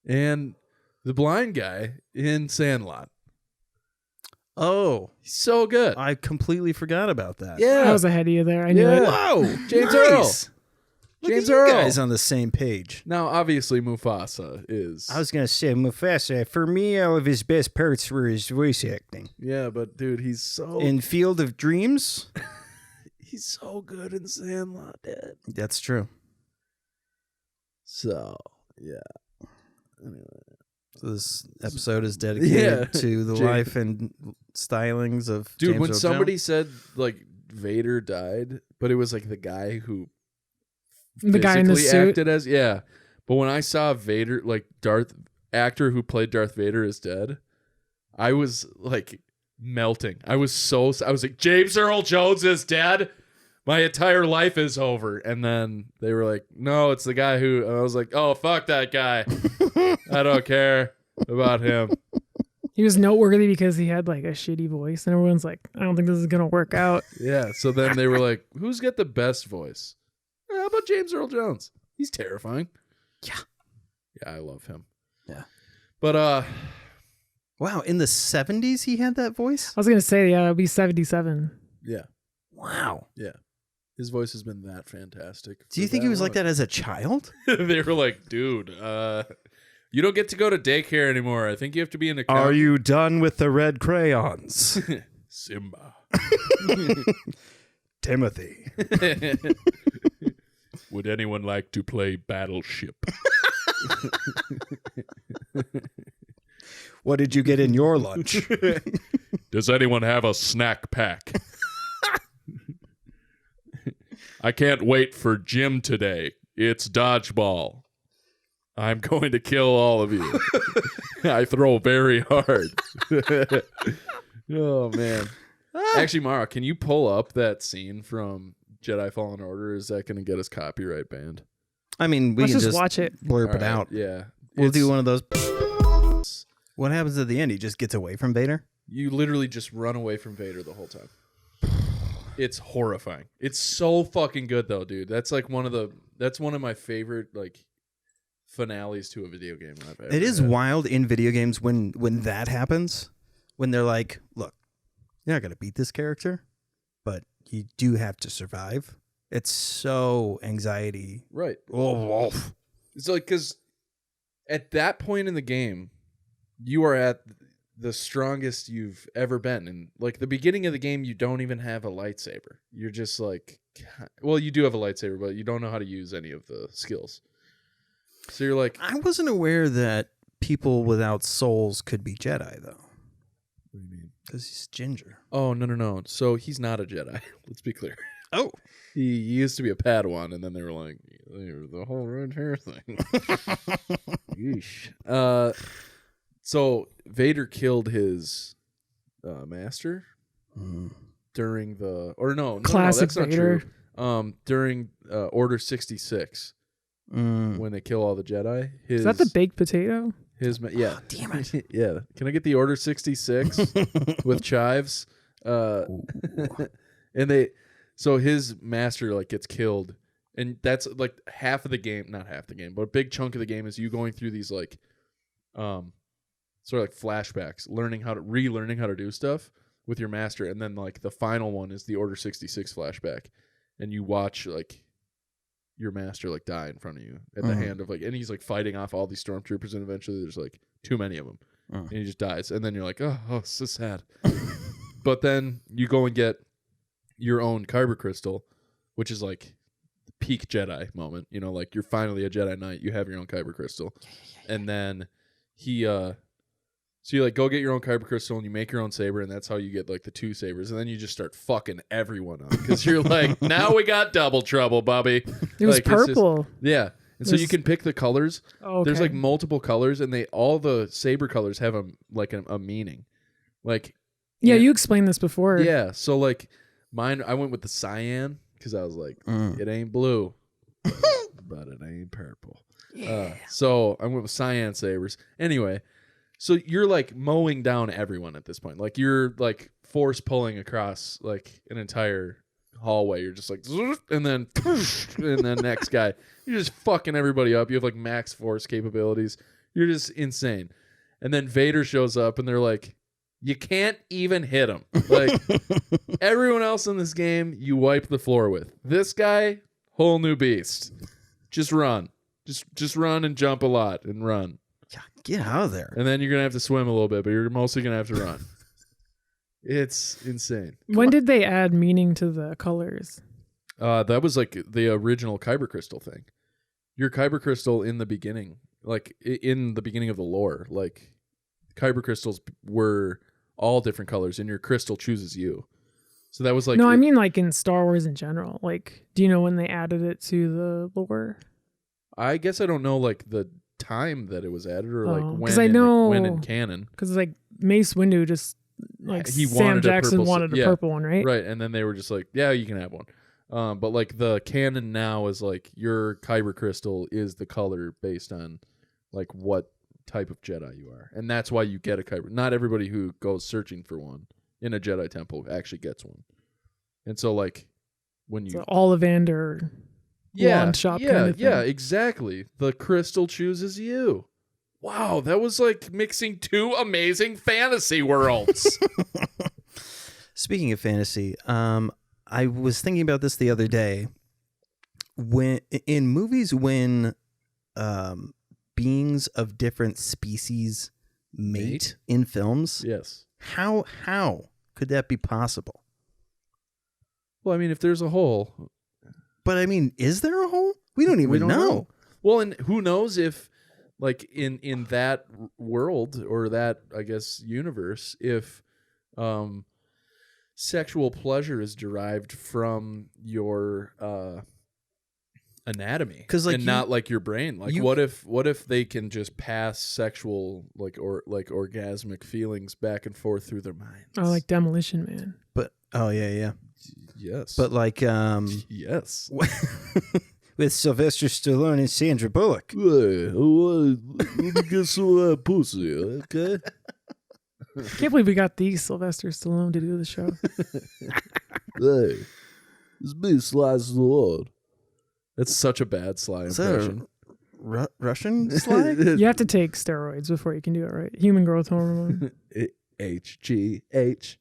and the blind guy in Sandlot. Oh, He's so good. I completely forgot about that. I was ahead of you there. I knew Yeah. it. Whoa, James nice. Earl. Look James at you Earl. guys on the same page. Now, obviously, Mufasa is. I was gonna say Mufasa. For me, all of his best parts were his voice acting. Yeah, but dude, he's so In Field of Dreams, he's so good in Sandlot, dude. that's true. So yeah. So this episode is dedicated Yeah. to the James- life and stylings of Dude, James when Earl somebody Jones. said like Vader died, but it was like the guy who The guy in the physically suit. acted as but when I saw Vader, like actor who played Darth Vader is dead, I was like melting. I was like, James Earl Jones is dead. My entire life is over. And then they were like, no, it's the guy who. And I was like, oh, fuck that guy. I don't care about him. He was noteworthy because he had like a shitty voice, and everyone's like, I don't think this is gonna work out. Yeah. So then they were like, who's got the best voice? How about James Earl Jones? He's terrifying. Yeah. Yeah, I love him. Yeah. But Wow, in the 70s he had that voice? I was gonna say, yeah, it'll be 77. yeah. Wow. Yeah. His voice has been that fantastic. Do you think he was like that as a child? They were like, dude, you don't get to go to daycare anymore. I think you have to be an accountant. you done with the red crayons? Simba? Timothy. Would anyone like to play Battleship? What did you get in your lunch? Does anyone have a snack pack? I can't wait for gym today. It's dodgeball. I'm going to kill all of you. I throw very hard. Oh, man. Actually, Mara, can you pull up that scene from Jedi Fallen Order? Is that going to get us copyright banned? I mean, we Let's can just just watch it. blurp All it right, out. Yeah. We'll It's- do one of those. What happens at the end? He just gets away from Vader? You literally just run away from Vader the whole time. It's horrifying. It's so fucking good though, dude. That's like one of my favorite like finales to a video game I've ever It is had. wild in video games when that happens. When they're like, look, you're not going to beat this character, but you do have to survive. It's so anxiety. Right. Oh, It's like because at that point in the game, you are at the strongest you've ever been. And like the beginning of the game, you don't even have a lightsaber. You're just like, well, you do have a lightsaber, but you don't know how to use any of the skills. So you're like, I wasn't aware that people without souls could be Jedi, though. what do you mean? Because he's ginger. Oh, no. So he's not a Jedi. Let's be clear. Oh. He used to be a Padawan, and then they were like, the whole red hair thing. Yeesh. So Vader killed his master during the, or no, Classic that's not Vader. true. During Order 66, when they kill all the Jedi. Is that the baked potato? Yeah. Damn it. Yeah. Can I get the Order 66 with chives? And so his master like gets killed, and that's like half of the game, not half the game, but a big chunk of the game is you going through these like, sort of like flashbacks, relearning how to do stuff with your master, and then like the final one is the Order 66 flashback, and you watch like your master like die in front of you at the hand of like, and he's like fighting off all these stormtroopers, and eventually there's like too many of them, and he just dies, and then you're like, oh, so sad. But then you go and get your own kyber crystal, which is like the peak Jedi moment, you know, like you're finally a Jedi Knight, you have your own kyber crystal. And then he So you like go get your own kyber crystal and you make your own saber, and that's how you get like the 2 sabers, and then you just start fucking everyone up because you're like, now we got double trouble, Bubby. It was Like, it's just- purple. yeah, and so you can pick the colors. Oh, There's okay. like multiple colors, and all the saber colors have a meaning. Like Yeah, you explained this before. yeah, so like mine, I went with the cyan because I was like, it ain't blue, but it ain't purple. So I went with cyan sabers. Anyway, so you're like mowing down everyone at this point. Like you're like force pulling across like an entire hallway. You're just like, and then next guy. You're just fucking everybody up. You have like max force capabilities. You're just insane. And then Vader shows up, and they're like, you can't even hit him. Like everyone else in this game, you wipe the floor with. This guy, whole new beast. Just run. Just run and jump a lot and run. Yeah, get out of there. And then you're going to have to swim a little bit, but you're mostly going to have to run. It's insane. When did they add meaning to the colors? That was like the original kyber crystal thing. Your kyber crystal in the beginning, like in the beginning of the lore, like kyber crystals were all different colors, and your crystal chooses you. So that was like No, I mean like in Star Wars in general. Like, do you know when they added it to the lore? I guess I don't know like the time that it was added or like Oh, 'cause when I know- when in canon. Because like Mace Windu just like He Sam wanted a Jackson purple wanted a yeah, purple one, right? Right, and then they were just like, yeah, you can have one. But like the canon now is like your kyber crystal is the color based on like what type of Jedi you are, and that's why you get a kyber. Not everybody who goes searching for one in a Jedi temple actually gets one. And so like when you So Ollivander wand shop kind of thing. yeah, exactly. The crystal chooses you. Wow, that was like mixing 2 amazing fantasy worlds. Speaking of fantasy, I was thinking about this the other day. When in movies, when beings of different species mate in films, Yes. how could that be possible? Well, I mean, if there's a hole, But I mean, is there a hole? We don't even know. Well, and who knows if, like, in that world or that, I guess, universe, if sexual pleasure is derived from your anatomy, 'Cause, like, and you- not like your brain. Like, you- what if they can just pass sexual orgasmic feelings back and forth through their minds? Oh, like Demolition Man. But yeah. yes, But like yes. with Sylvester Stallone and Sandra Bullock. Hey, let me get some of that pussy, okay? Can't believe we got the Sylvester Stallone to do the show. Hey, it's me, Sly Stallone. That's such a bad Sly Is that impression. a Russian Sly? You have to take steroids before you can do it right. Human growth hormone. HGH.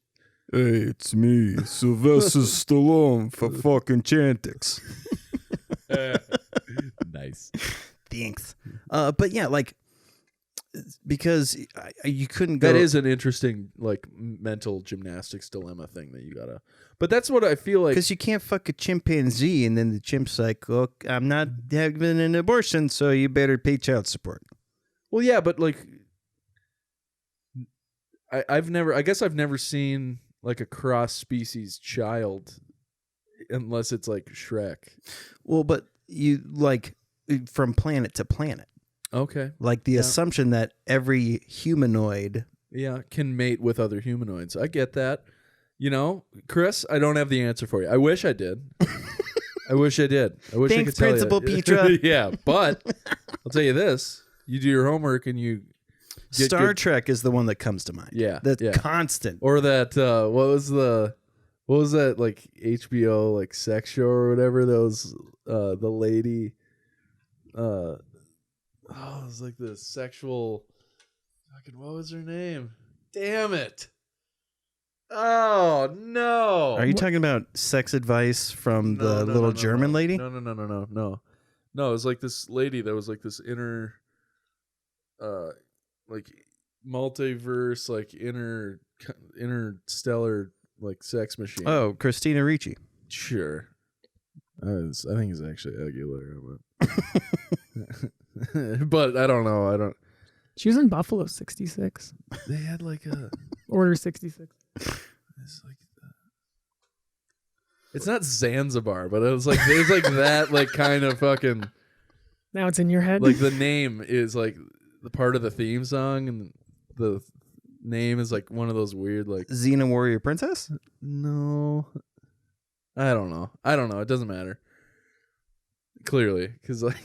Hey, it's me, Sylvester Stallone for fucking Chantix. Nice. Thanks. But yeah, like, because you couldn't go. That is an interesting, like, mental gymnastics dilemma thing that you gotta. But that's what I feel like. Because you can't fuck a chimpanzee, and then the chimp's like, "Look, I'm not having an abortion, so you better pay child support." Well, yeah, but like, I guess I've never seen like a cross species child, unless it's like Shrek. Well, but you like from planet to planet, Okay. like the Yeah. assumption that every humanoid. Yeah, can mate with other humanoids. I get that. You know, Chris, I don't have the answer for you. I wish I did. I wish I did. I wish I Thanks, could tell Principal you. Petra. Yeah, but I'll tell you this: you do your homework and you get Star good- Trek is the one that comes to mind. Yeah, that's yeah. constant. or that what was that like HBO like sex show or whatever? That was the lady. It was like the sexual. Fucking, what was her name? Damn it! Oh no! Are you talking about sex advice from the little German lady? No. No, it was like this lady that was like this inner, like multiverse, like interstellar, like sex machine. Oh, Christina Ricci. Sure. I think it's actually Aguilera, but but I don't know. She was in Buffalo 66. They had like a. Order 66. It's like. It's not Zanzibar, but it was like there's like that like kind of fucking Now it's in your head. like the name is like the part of the theme song, and the name is like one of those weird like Xena Warrior Princess? no, I don't know. It doesn't matter. Clearly, because like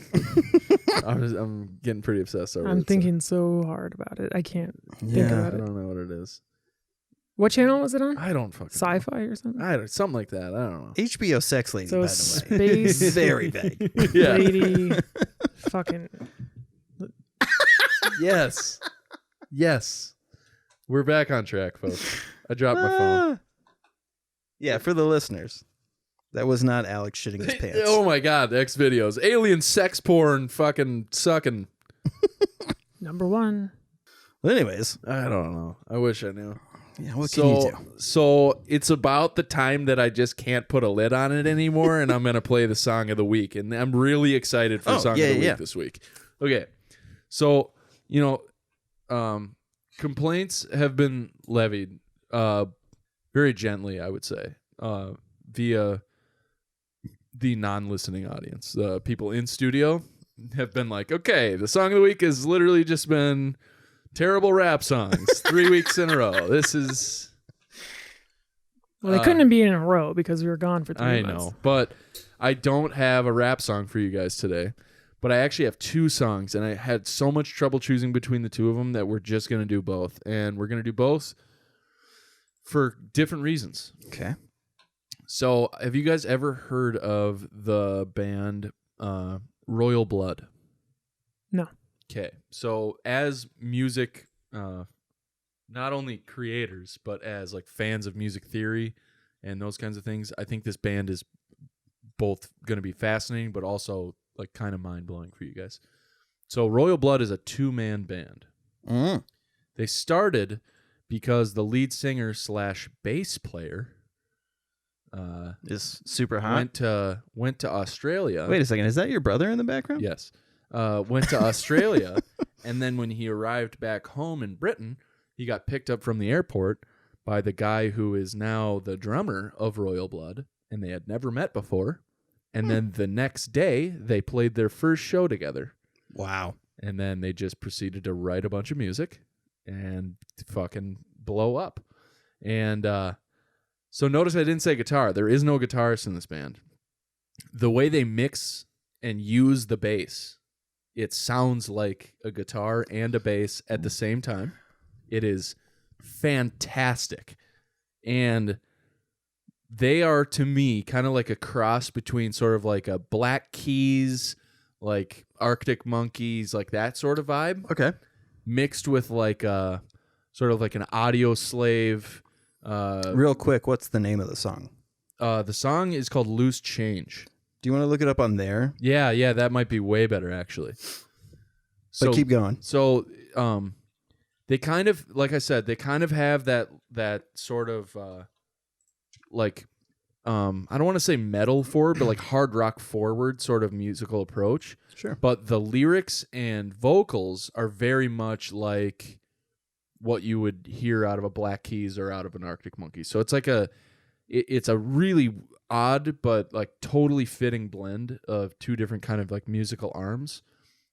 I'm getting pretty obsessed over it. I'm thinking so hard about it. I can't think Yeah, about I it. don't know what it is. What channel was it on? I don't fucking know. Sci-fi or something? Something like that. I don't know. HBO Sex Lady, So by the way. space Very vague. Yeah. lady, fucking. Yes. We're back on track, folks. I dropped my phone. Yeah, for the listeners. That was not Alex shitting his pants. Oh my god, X videos. Alien sex porn fucking sucking. Number one. Well, anyways, I don't know. I wish I knew. yeah, what can you do? So it's about the time that I just can't put a lid on it anymore, and I'm gonna play the song of the week, and I'm really excited for song of the week this week. Okay, so complaints have been levied, very gently, I would say, via the non-listening audience. The people in studio have been like, okay, the song of the week has literally just been terrible rap songs 3 weeks in a row. This is... Well, they couldn't be in a row because we were gone for 3 I months. know, but I don't have a rap song for you guys today. But I actually have 2 songs, and I had so much trouble choosing between the 2 of them that we're just going to do both. And we're going to do both for different reasons. Okay. So, have you guys ever heard of the band Royal Blood? No. Okay. So, as music, not only creators, but as like fans of music theory and those kinds of things, I think this band is both going to be fascinating, but also like kind of mind-blowing for you guys. So, Royal Blood is a 2-man band. Mm. They started because the lead singer / bass player Is super hot. went to Australia. Wait a second. Is that your brother in the background? Yes. Went to Australia, and then when he arrived back home in Britain, he got picked up from the airport by the guy who is now the drummer of Royal Blood, and they had never met before. And then the next day, they played their first show together. Wow. And then they just proceeded to write a bunch of music and fucking blow up. And so notice I didn't say guitar. There is no guitarist in this band. The way they mix and use the bass, it sounds like a guitar and a bass at the same time. It is fantastic. And they are, to me, kind of like a cross between sort of like a Black Keys, like Arctic Monkeys, like that sort of vibe, Okay. mixed with like a sort of like an Audio Slave. Real quick, what's the name of the song? The song is called Loose Change. Do you want to look it up on there? Yeah, that might be way better actually. But keep going. So, they kind of, like I said, they kind of have that sort of like, I don't want to say metal forward, but like hard rock forward sort of musical approach. Sure. But the lyrics and vocals are very much like what you would hear out of a Black Keys or out of an Arctic Monkeys. So it's like it's a really odd but like totally fitting blend of 2 different kind of like musical arms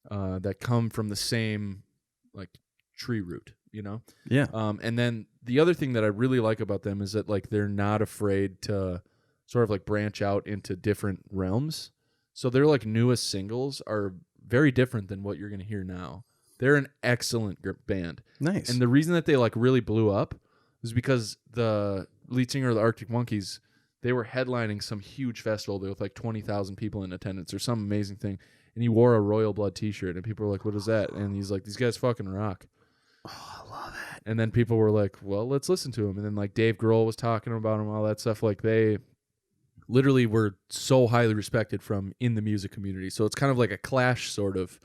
that come from the same like tree root, you know? Yeah. And then the other thing that I really like about them is that like they're not afraid to sort of like branch out into different realms. So their like newest singles are very different than what you're going to hear now. They're an excellent band. Nice. And the reason that they like really blew up was because the lead singer of the Arctic Monkeys, they were headlining some huge festival with like 20,000 people in attendance or some amazing thing. And he wore a Royal Blood t-shirt and people were like, what is that? And he's like, these guys fucking rock. Oh, I love it. And then people were like, well, let's listen to him. And then like Dave Grohl was talking about him, all that stuff. Like they literally were so highly respected from in the music community. So it's kind of like a Clash sort of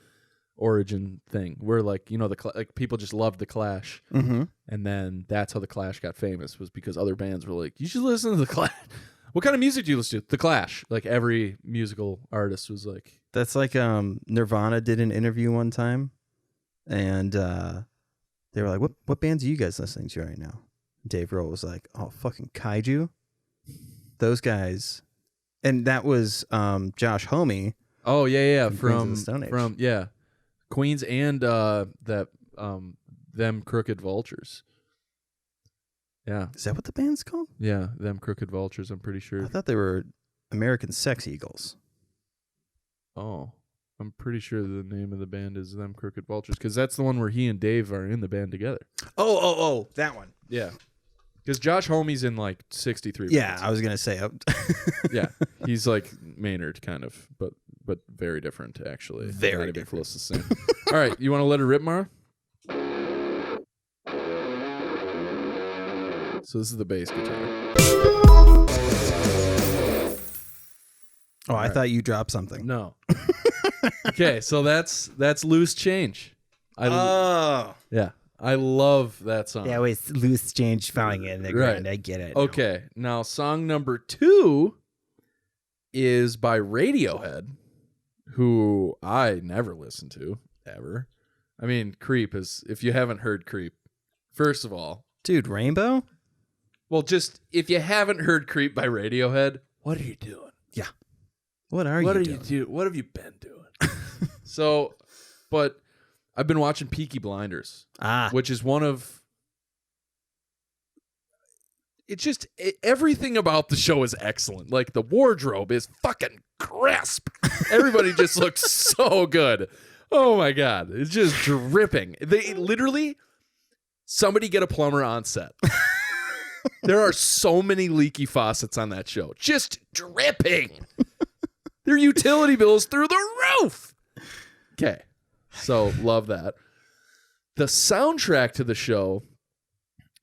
origin thing where like, you know, like people just loved the Clash. Mm-hmm. And then that's how the Clash got famous, was because other bands were like, you should listen to the Clash. What kind of music do you listen to? The Clash. Like every musical artist was like, That's like Nirvana did an interview one time, and they were like, "What bands are you guys listening to right now?" Dave Grohl was like, "Oh, fucking Kaiju, those guys," and that was Josh Homme. Oh yeah, From Queens of the Stone Age. Queens and them Crooked Vultures. Yeah, Is that what the band's called? yeah, them Crooked Vultures. I'm pretty sure. I thought they were American Sex Eagles. Oh, I'm pretty sure the name of the band is them Crooked Vultures because that's the one where he and Dave are in the band together. Oh, that one. Yeah, because Josh Homme's in like 63. Yeah, bands. I was gonna say. Yeah, he's like Maynard kind of, but very different actually. Very Not even different. close to the same. All right, you want to let it rip, Mara? So this is the bass guitar. Oh, I thought you dropped something. No. Okay, so that's Loose Change. Oh, Yeah, I love that song. Yeah, with loose change falling in the ground. I get it. Okay, now song number 2 is by Radiohead, who I never listened to, ever. I mean, Creep is, if you haven't heard Creep, first of all, dude, Rainbow. well, just if you haven't heard Creep by Radiohead, what are you doing? What are What you are doing? you doing? What have you been doing? So, but I've been watching Peaky Blinders, which is one of. It's just everything about the show is excellent. Like the wardrobe is fucking crisp. Everybody just looks so good. Oh my god, it's just dripping. They literally somebody get a plumber on set. There are so many leaky faucets on that show, just dripping. Their utility bills through the roof. Okay, so love that. The soundtrack to the show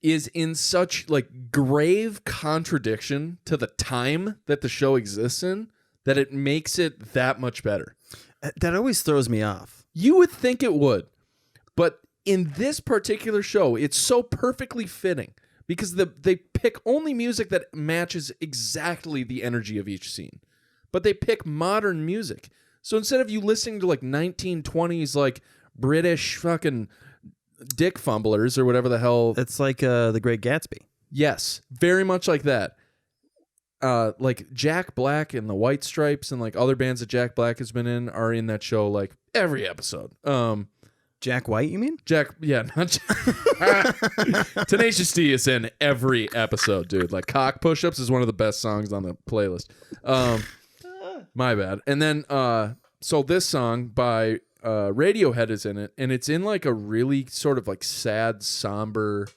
is in such like grave contradiction to the time that the show exists in that it makes it that much better. That always throws me off. You would think it would, but in this particular show, it's so perfectly fitting because they pick only music that matches exactly the energy of each scene. But they pick modern music. So instead of you listening to like 1920s like British fucking dick fumblers or whatever the hell. It's like The Great Gatsby. Yes, very much like that. Like Jack Black and the White Stripes and like other bands that Jack Black has been in are in that show like every episode. Jack White, you mean? Not Tenacious D is in every episode, dude. Like Cock Push-Ups is one of the best songs on the playlist. My bad. And then so this song by Radiohead is in it, and it's in like a really sort of like sad, somber,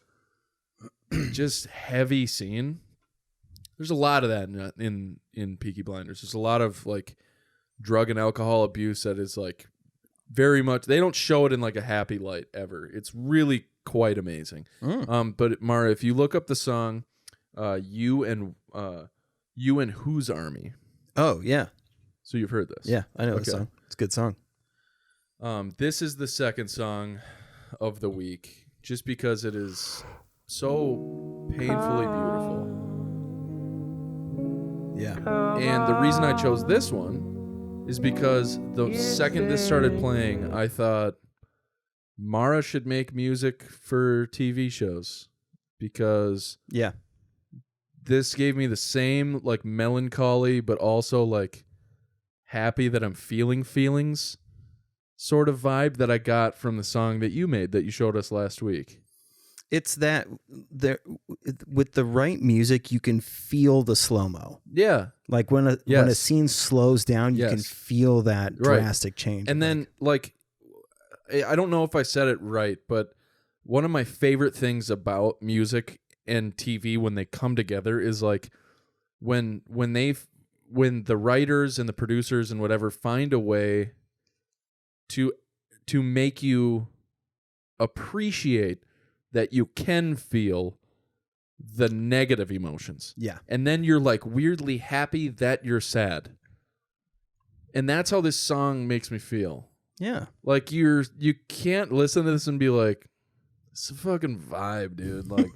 just heavy scene. There's a lot of that in Peaky Blinders. There's a lot of like drug and alcohol abuse that is like very much, they don't show it in like a happy light ever. It's really quite amazing. But Mara, if you look up the song You and Whose Army. Oh, yeah. So you've heard this. Yeah, I know the song. It's a good song. This is the second song of the week just because it is so painfully beautiful. Yeah. And the reason I chose this one is because the second this started playing, I thought Mara should make music for TV shows because Yeah. this gave me the same like melancholy but also like happy that I'm feeling feelings sort of vibe that I got from the song that you made that you showed us last week. It's that there with the right music, you can feel the slow-mo. Yeah. Like when a scene slows down, you can feel that drastic change. And then like I don't know if I said it right, but one of my favorite things about music and TV when they come together is like when the writers and the producers and whatever find a way to make you appreciate that you can feel the negative emotions. Yeah. And then you're like weirdly happy that you're sad. And that's how this song makes me feel. Yeah. Like you can't listen to this and be like, it's a fucking vibe, dude. Like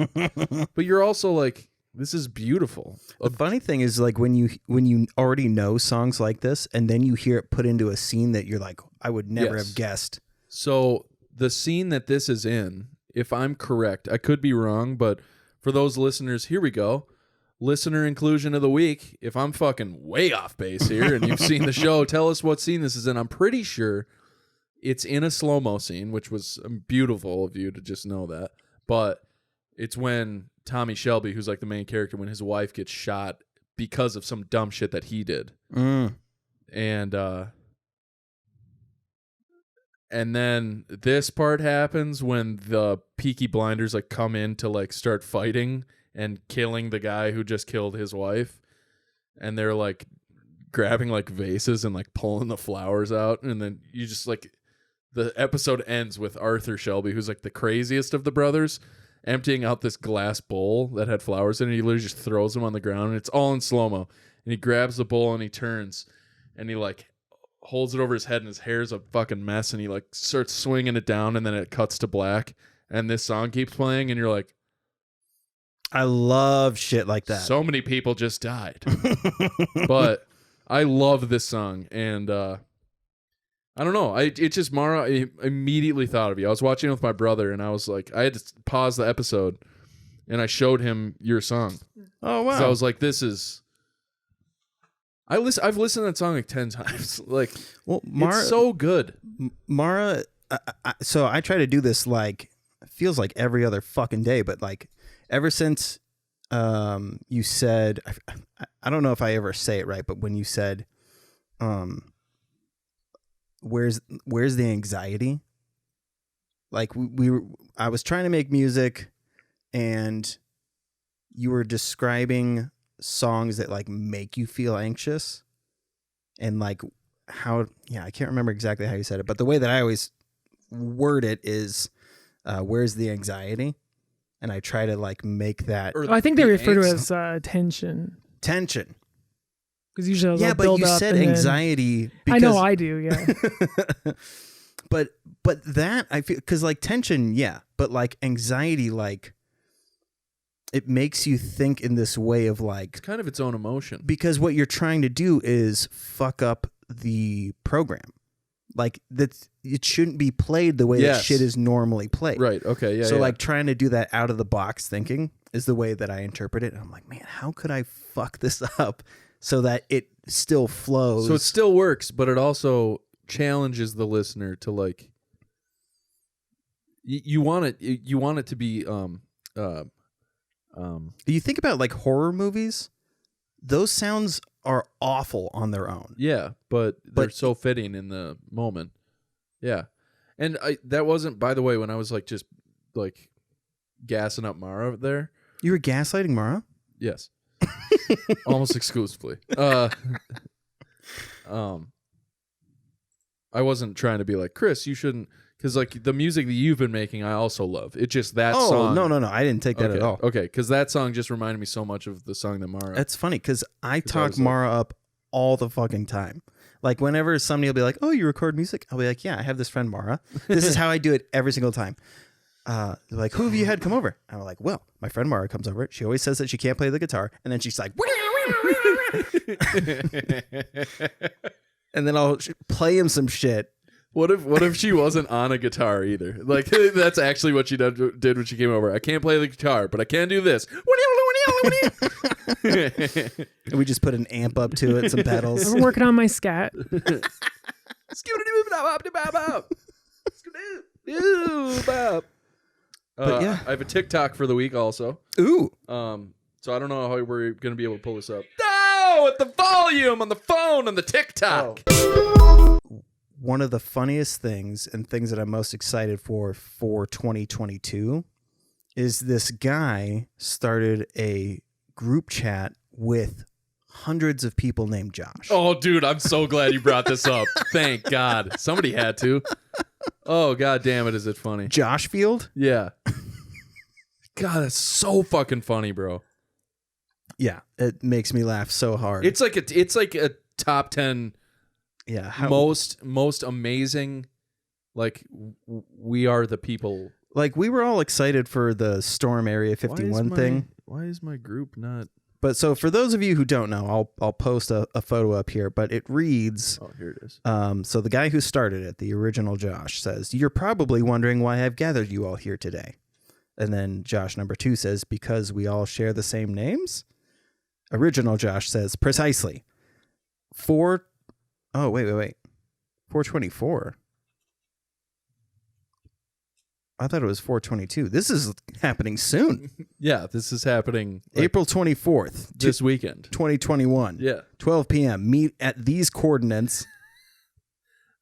but you're also like, this is beautiful. The funny thing is like when you already know songs like this and then you hear it put into a scene that you're like, I would never have guessed. So the scene that this is in, if I'm correct, I could be wrong, but for those listeners, here we go. Listener inclusion of the week. If I'm fucking way off base here and you've seen the show, tell us what scene this is in. I'm pretty sure it's in a slow-mo scene, which was beautiful of you to just know that. But it's when Tommy Shelby, who's like the main character, when his wife gets shot because of some dumb shit that he did. And then this part happens when the Peaky Blinders like come in to like start fighting and killing the guy who just killed his wife. And they're like grabbing like vases and like pulling the flowers out. And then you just like, the episode ends with Arthur Shelby, who's like the craziest of the brothers, emptying out this glass bowl that had flowers in it. He literally just throws them on the ground and it's all in slow-mo. And he grabs the bowl and he turns and he like holds it over his head and his hair's a fucking mess and he like starts swinging it down and then it cuts to black and this song keeps playing and you're like, I love shit like that. So many people just died. But I love this song and I don't know. It's just Mara. I immediately thought of you. I was watching it with my brother and I was like, I had to pause the episode and I showed him your song. Oh wow. So I was like, this is I've listened to that song like 10 times. Like, well, Mara, it's so good. Mara, so I try to do this like, it feels like every other fucking day, but like ever since you said, I don't know if I ever say it right, but when you said, where's the anxiety? Like I was trying to make music and you were describing songs that like make you feel anxious and like how, I can't remember exactly how you said it, but the way that I always word it is where's the anxiety? And I try to like make that. I think they refer to it as tension. Tension. Because usually yeah, but you said anxiety. I know I do. Yeah. but that I feel because like tension, yeah, but like anxiety, like it makes you think in this way of like it's kind of its own emotion because what you're trying to do is fuck up the program. Like that, it shouldn't be played the way that shit is normally played. Right. Okay. Yeah. So like trying to do that out of the box thinking is the way that I interpret it. And I'm like, man, how could I fuck this up so that it still flows? So it still works, but it also challenges the listener to like. You want it. You want it to be. You think about like horror movies; those sounds are awful on their own. Yeah, but they're so fitting in the moment. Yeah, and that wasn't, by the way, when I was like just like gassing up Mara there. You were gaslighting Mara? Yes, almost exclusively. I wasn't trying to be like, Chris, you shouldn't. Because like the music that you've been making, I also love. It's just that song. Oh, no. I didn't take that at all. Okay, because that song just reminded me so much of the song that Mara. That's funny because I talk Mara up all the fucking time. Like whenever somebody will be like, oh, you record music? I'll be like, yeah, I have this friend Mara. This is how I do it every single time. They're like, who have you had come over? I'm like, well, my friend Mara comes over. She always says that she can't play the guitar. And then she's like, and then I'll play him some shit. What if she wasn't on a guitar either? Like that's actually what she did when she came over. I can't play the guitar, but I can do this. And we just put an amp up to it, some pedals. I'm working on my scat. But yeah, I have a TikTok for the week also. Ooh. So I don't know how we're gonna be able to pull this up. No, at the volume on the phone on the TikTok. Oh. One of the funniest things and things that I'm most excited for 2022 is this guy started a group chat with hundreds of people named Josh. Oh, dude, I'm so glad you brought this up. Thank God. Somebody had to. Oh, God damn it, is it funny? Josh Field? Yeah. God, that's so fucking funny, bro. Yeah, it makes me laugh so hard. It's like a top 10 most amazing, like we are the people. Like we were all excited for the Storm Area 51 thing. Why is my group not? But so for those of you who don't know, I'll post a photo up here, but it reads, Oh, here it is. so the guy who started it, the original Josh, says, "You're probably wondering why I've gathered you all here today." And then Josh number 2 says, "Because we all share the same names?" Original Josh says, "Precisely. 424. I thought it was 422. This is happening soon. Yeah, this is happening April 24th, this weekend. 2021. Yeah. 12 p.m. Meet at these coordinates.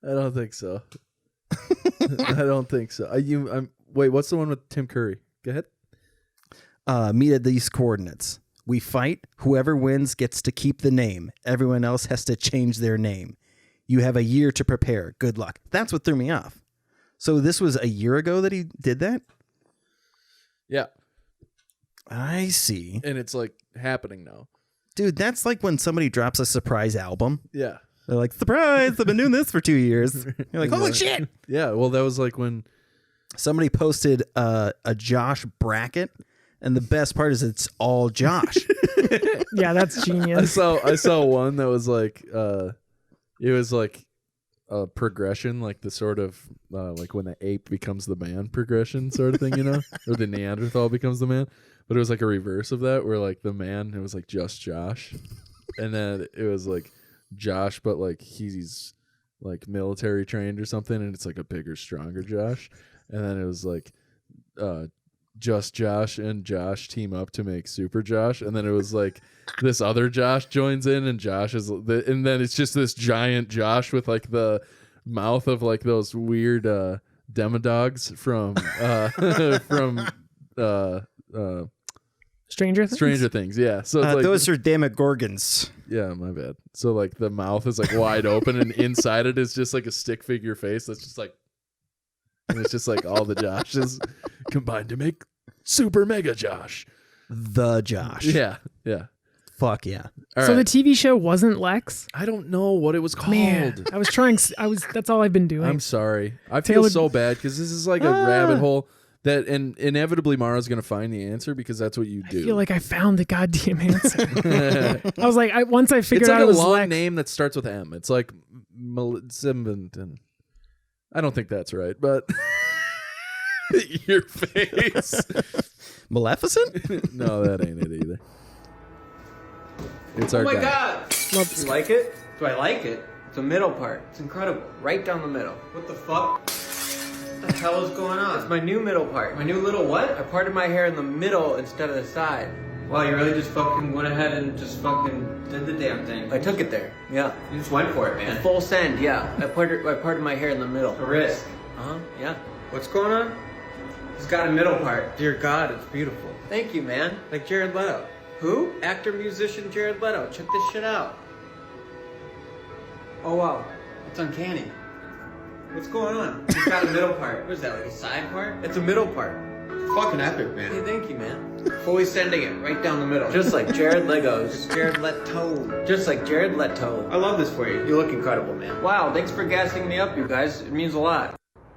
I don't think so. I don't think so. Wait, what's the one with Tim Curry? Go ahead. Meet at these coordinates. We fight. Whoever wins gets to keep the name. Everyone else has to change their name. You have a year to prepare. Good luck. That's what threw me off. So this was a year ago that he did that? Yeah. I see. And it's like happening now. Dude, that's like when somebody drops a surprise album. Yeah. They're like, surprise, I've been doing this for 2 years. You're like, holy shit. Yeah, well, that was like when Somebody posted a Josh bracket, and the best part is it's all Josh. Yeah, that's genius. I saw one that was like it was like a progression, like the sort of like when the ape becomes the man progression sort of thing, you know, or the Neanderthal becomes the man. But it was like a reverse of that, where like the man, it was like just Josh, and then it was like Josh, but like he's like military trained or something, and it's like a bigger, stronger Josh. And then it was like just Josh and Josh team up to make Super Josh, and then it was like this other Josh joins in, and Josh is, and then it's just this giant Josh with like the mouth of like those weird demodogs from Stranger Things. Yeah, so it's like, those are Demogorgons. yeah, my bad. So like the mouth is like wide open, and inside it is just like a stick figure face that's just like, and it's just like all the Joshes combined to make Super Mega Josh. The Josh. Yeah, yeah. Fuck yeah. All So right. the TV show wasn't Lex? I don't know what it was called. Man, I was trying. That's all I've been doing. I'm sorry. I feel Taylor- so bad because this is like a rabbit hole that, and inevitably Mara's gonna find the answer because that's what you do. I feel like I found the goddamn answer. I was like, once I figured it's like out a it was long Lex. name that starts with M. It's like Simbinton. I don't think that's right, but your face. Maleficent? No, that ain't it either. It's our guy. God! Do you like it? Do I like it? The middle part. It's incredible. Right down the middle. What the fuck? What the hell is going on? It's my new middle part. My new little what? I parted my hair in the middle instead of the side. Wow, you really just fucking went ahead and just fucking did the damn thing. I took it there. Yeah. You just went for it, man. Full send, yeah. I parted my hair in the middle. A risk. Uh-huh, yeah. What's going on? He's got a middle part. Dear God, it's beautiful. Thank you, man. Like Jared Leto. Who? Actor, musician Jared Leto. Check this shit out. Oh, wow. It's uncanny. What's going on? He's got a middle part. What is that, like a side part? It's a middle part. It's fucking epic, man. Hey, thank you, man. Fully sending it right down the middle. Just like Jared Legos. Just Jared Leto. Just like Jared Leto. I love this for you. You look incredible, man. Wow, thanks for gassing me up, you guys. It means a lot.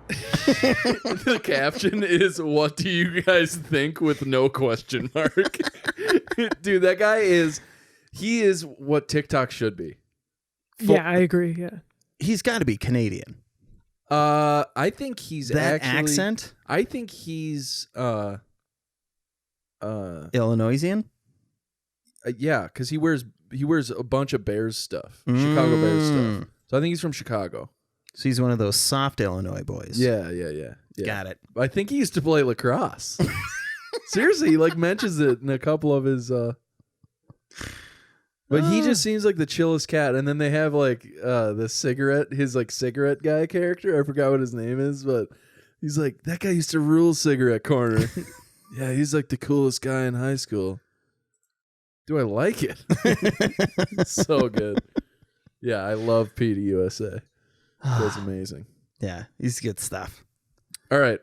The caption is, "What do you guys think?" with no question mark. Dude, that guy he is what TikTok should be. Yeah, I agree. Yeah. He's got to be Canadian. I think he's That actually, accent? I think he's Illinoisian? Yeah, because he wears a bunch of Bears stuff, Chicago Bears stuff. So I think he's from Chicago. So he's one of those soft Illinois boys. Yeah. Got it. I think he used to play lacrosse. Seriously, he like mentions it in a couple of his. But he just seems like the chillest cat. And then they have like his like cigarette guy character. I forgot what his name is, but he's like, that guy used to rule Cigarette Corner. Yeah, he's like the coolest guy in high school. Do I like it? So good. Yeah, I love PDUSA. That's amazing. Yeah, he's good stuff. All right.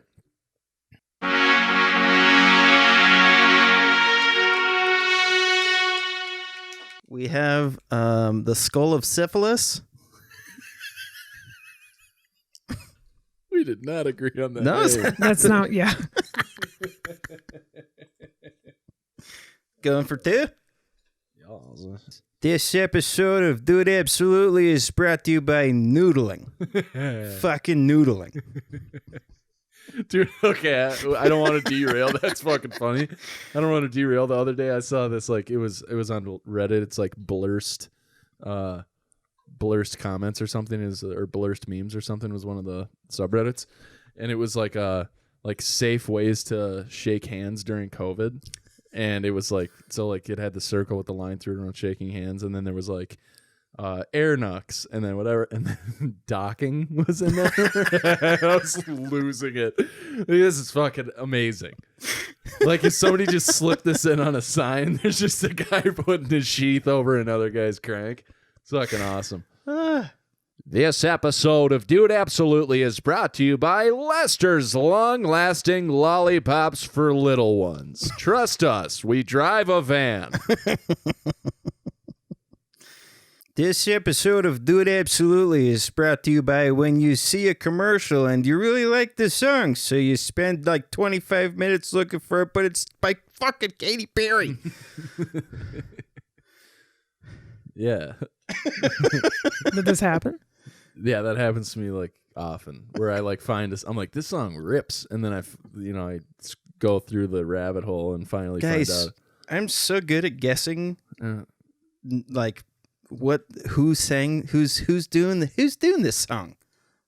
We have the skull of syphilis. We did not agree on that. No, name. That's not. Yeah. Going for 2? This episode of Dude Absolutely is brought to you by noodling. Fucking noodling. Dude, okay, I don't want to derail. That's fucking funny. I don't want to derail. The other day I saw this, like, it was on Reddit. It's like blurst comments or something or blurst memes or something was one of the subreddits, and it was like safe ways to shake hands during COVID, and it was like, so like it had the circle with the line through it around shaking hands, and then there was like air knucks, and then whatever, and then docking was in there. I was losing it. This is fucking amazing. Like, if somebody just slipped this in on a sign, there's just a guy putting his sheath over another guy's crank. It's fucking awesome. This episode of Dude Absolutely is brought to you by Lester's long-lasting lollipops for little ones. Trust us, we drive a van. This episode of Dude Absolutely is brought to you by when you see a commercial and you really like the song, so you spend like 25 minutes looking for it, but it's by fucking Katy Perry. Yeah. Did this happen? Yeah, that happens to me like often, where I like find this. I'm like, this song rips, and then I go through the rabbit hole and finally find out. I'm so good at guessing, like who's doing this song,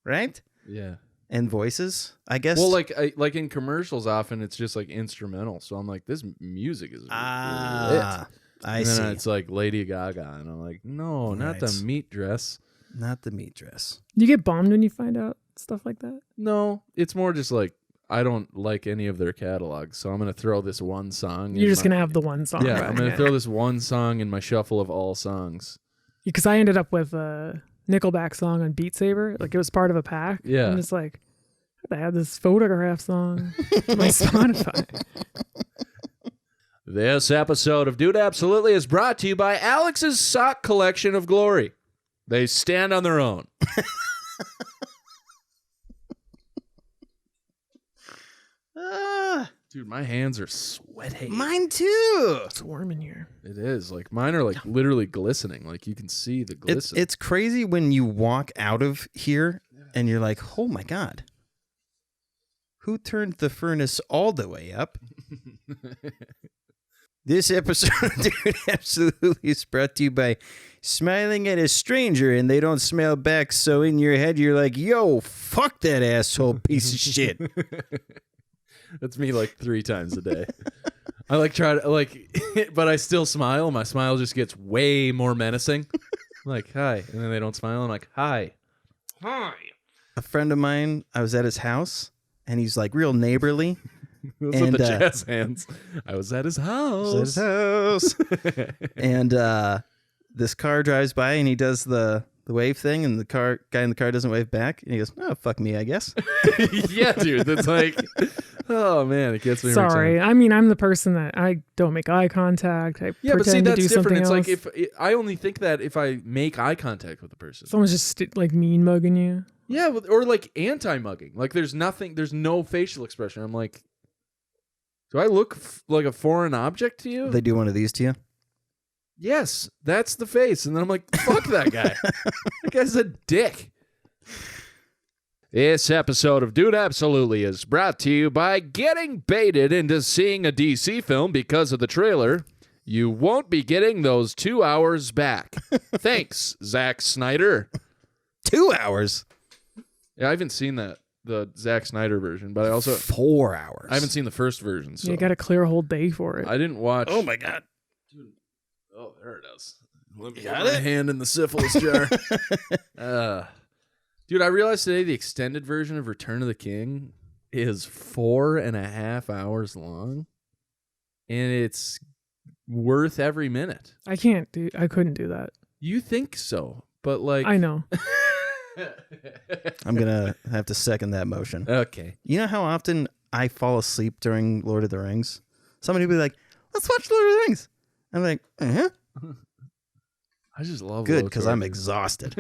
right? Yeah. And voices, I guess. Well, like in commercials, often it's just like instrumental. So I'm like, this music is lit. I And see. then it's like Lady Gaga, and I'm like, no, not the meat dress. Not the meat dress. You get bummed when you find out stuff like that? No, it's more just like, I don't like any of their catalogs, so I'm gonna throw this one song. You're just going to have the one song. Yeah, right? I'm gonna throw this one song in my shuffle of all songs. Because I ended up with a Nickelback song on Beat Saber. Like, it was part of a pack. Yeah. I'm just like, I had this Photograph song on my Spotify. This episode of Dude Absolutely is brought to you by Alex's Sock Collection of Glory. They stand on their own. Dude, my hands are sweaty. Mine too. It's warm in here. It is. Like, mine are like literally glistening. Like, you can see the glisten. It's crazy when you walk out of here and you're like, oh my God. Who turned the furnace all the way up? This episode of Dude Absolutely is brought to you by smiling at a stranger and they don't smile back. So in your head, you're like, yo, fuck that asshole piece of shit. That's me like 3 times a day. I like try to like, but I still smile. My smile just gets way more menacing. I'm like, hi. And then they don't smile. I'm like, hi. Hi. A friend of mine, I was at his house and he's like real neighborly. Those are the jazz hands. I was at his house. And this car drives by and he does the wave thing and the guy in the car doesn't wave back. And he goes, oh, fuck me, I guess. Yeah, dude. That's like, oh, man. It gets me every Sorry. time. I mean, I'm the person that I don't make eye contact. I Yeah, but see, pretend to that's do different. something It's else. like if I only think that if I make eye contact with the person. Someone's just like mean mugging you. Yeah, or like anti-mugging. Like there's no facial expression. I'm like, do I look like a foreign object to you? They do one of these to you? Yes, that's the face. And then I'm like, fuck that guy. That guy's a dick. This episode of Dude Absolutely is brought to you by getting baited into seeing a DC film because of the trailer. You won't be getting those 2 hours back. Thanks, Zack Snyder. 2 hours? Yeah, I haven't seen the Zack Snyder version, but I also 4 hours. I haven't seen the first version. So You got to clear a whole day for it. I didn't watch. Oh my God. Dude. Oh, there it is. Let me get my hand in the syphilis jar. Dude, I realized today the extended version of Return of the King is 4.5 hours long, and it's worth every minute. I couldn't do that. You think so, but like I know. I'm going to have to second that motion. Okay. You know how often I fall asleep during Lord of the Rings? Somebody will be like, let's watch Lord of the Rings. I'm like, uh-huh. I just love Good, because I'm exhausted.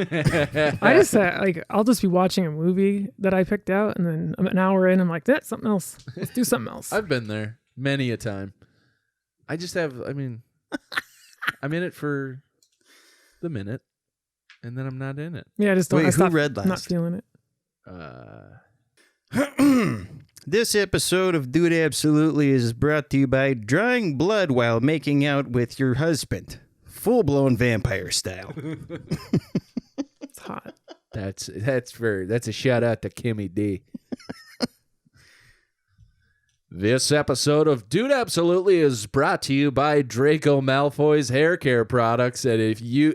I just like I'll just be watching a movie that I picked out, and then I'm an hour in, I'm like, that's something else. Let's do something else. I've been there many a time. I just have, I'm in it for the minute, and then I'm not in it. Yeah, I just don't. Wait, I who stopped read not last? feeling it. This episode of Dude Absolutely is brought to you by drawing blood while making out with your husband. Full-blown vampire style. It's hot. That's a shout out to Kimmy D. This episode of Dude Absolutely is brought to you by Draco Malfoy's hair care products. And if you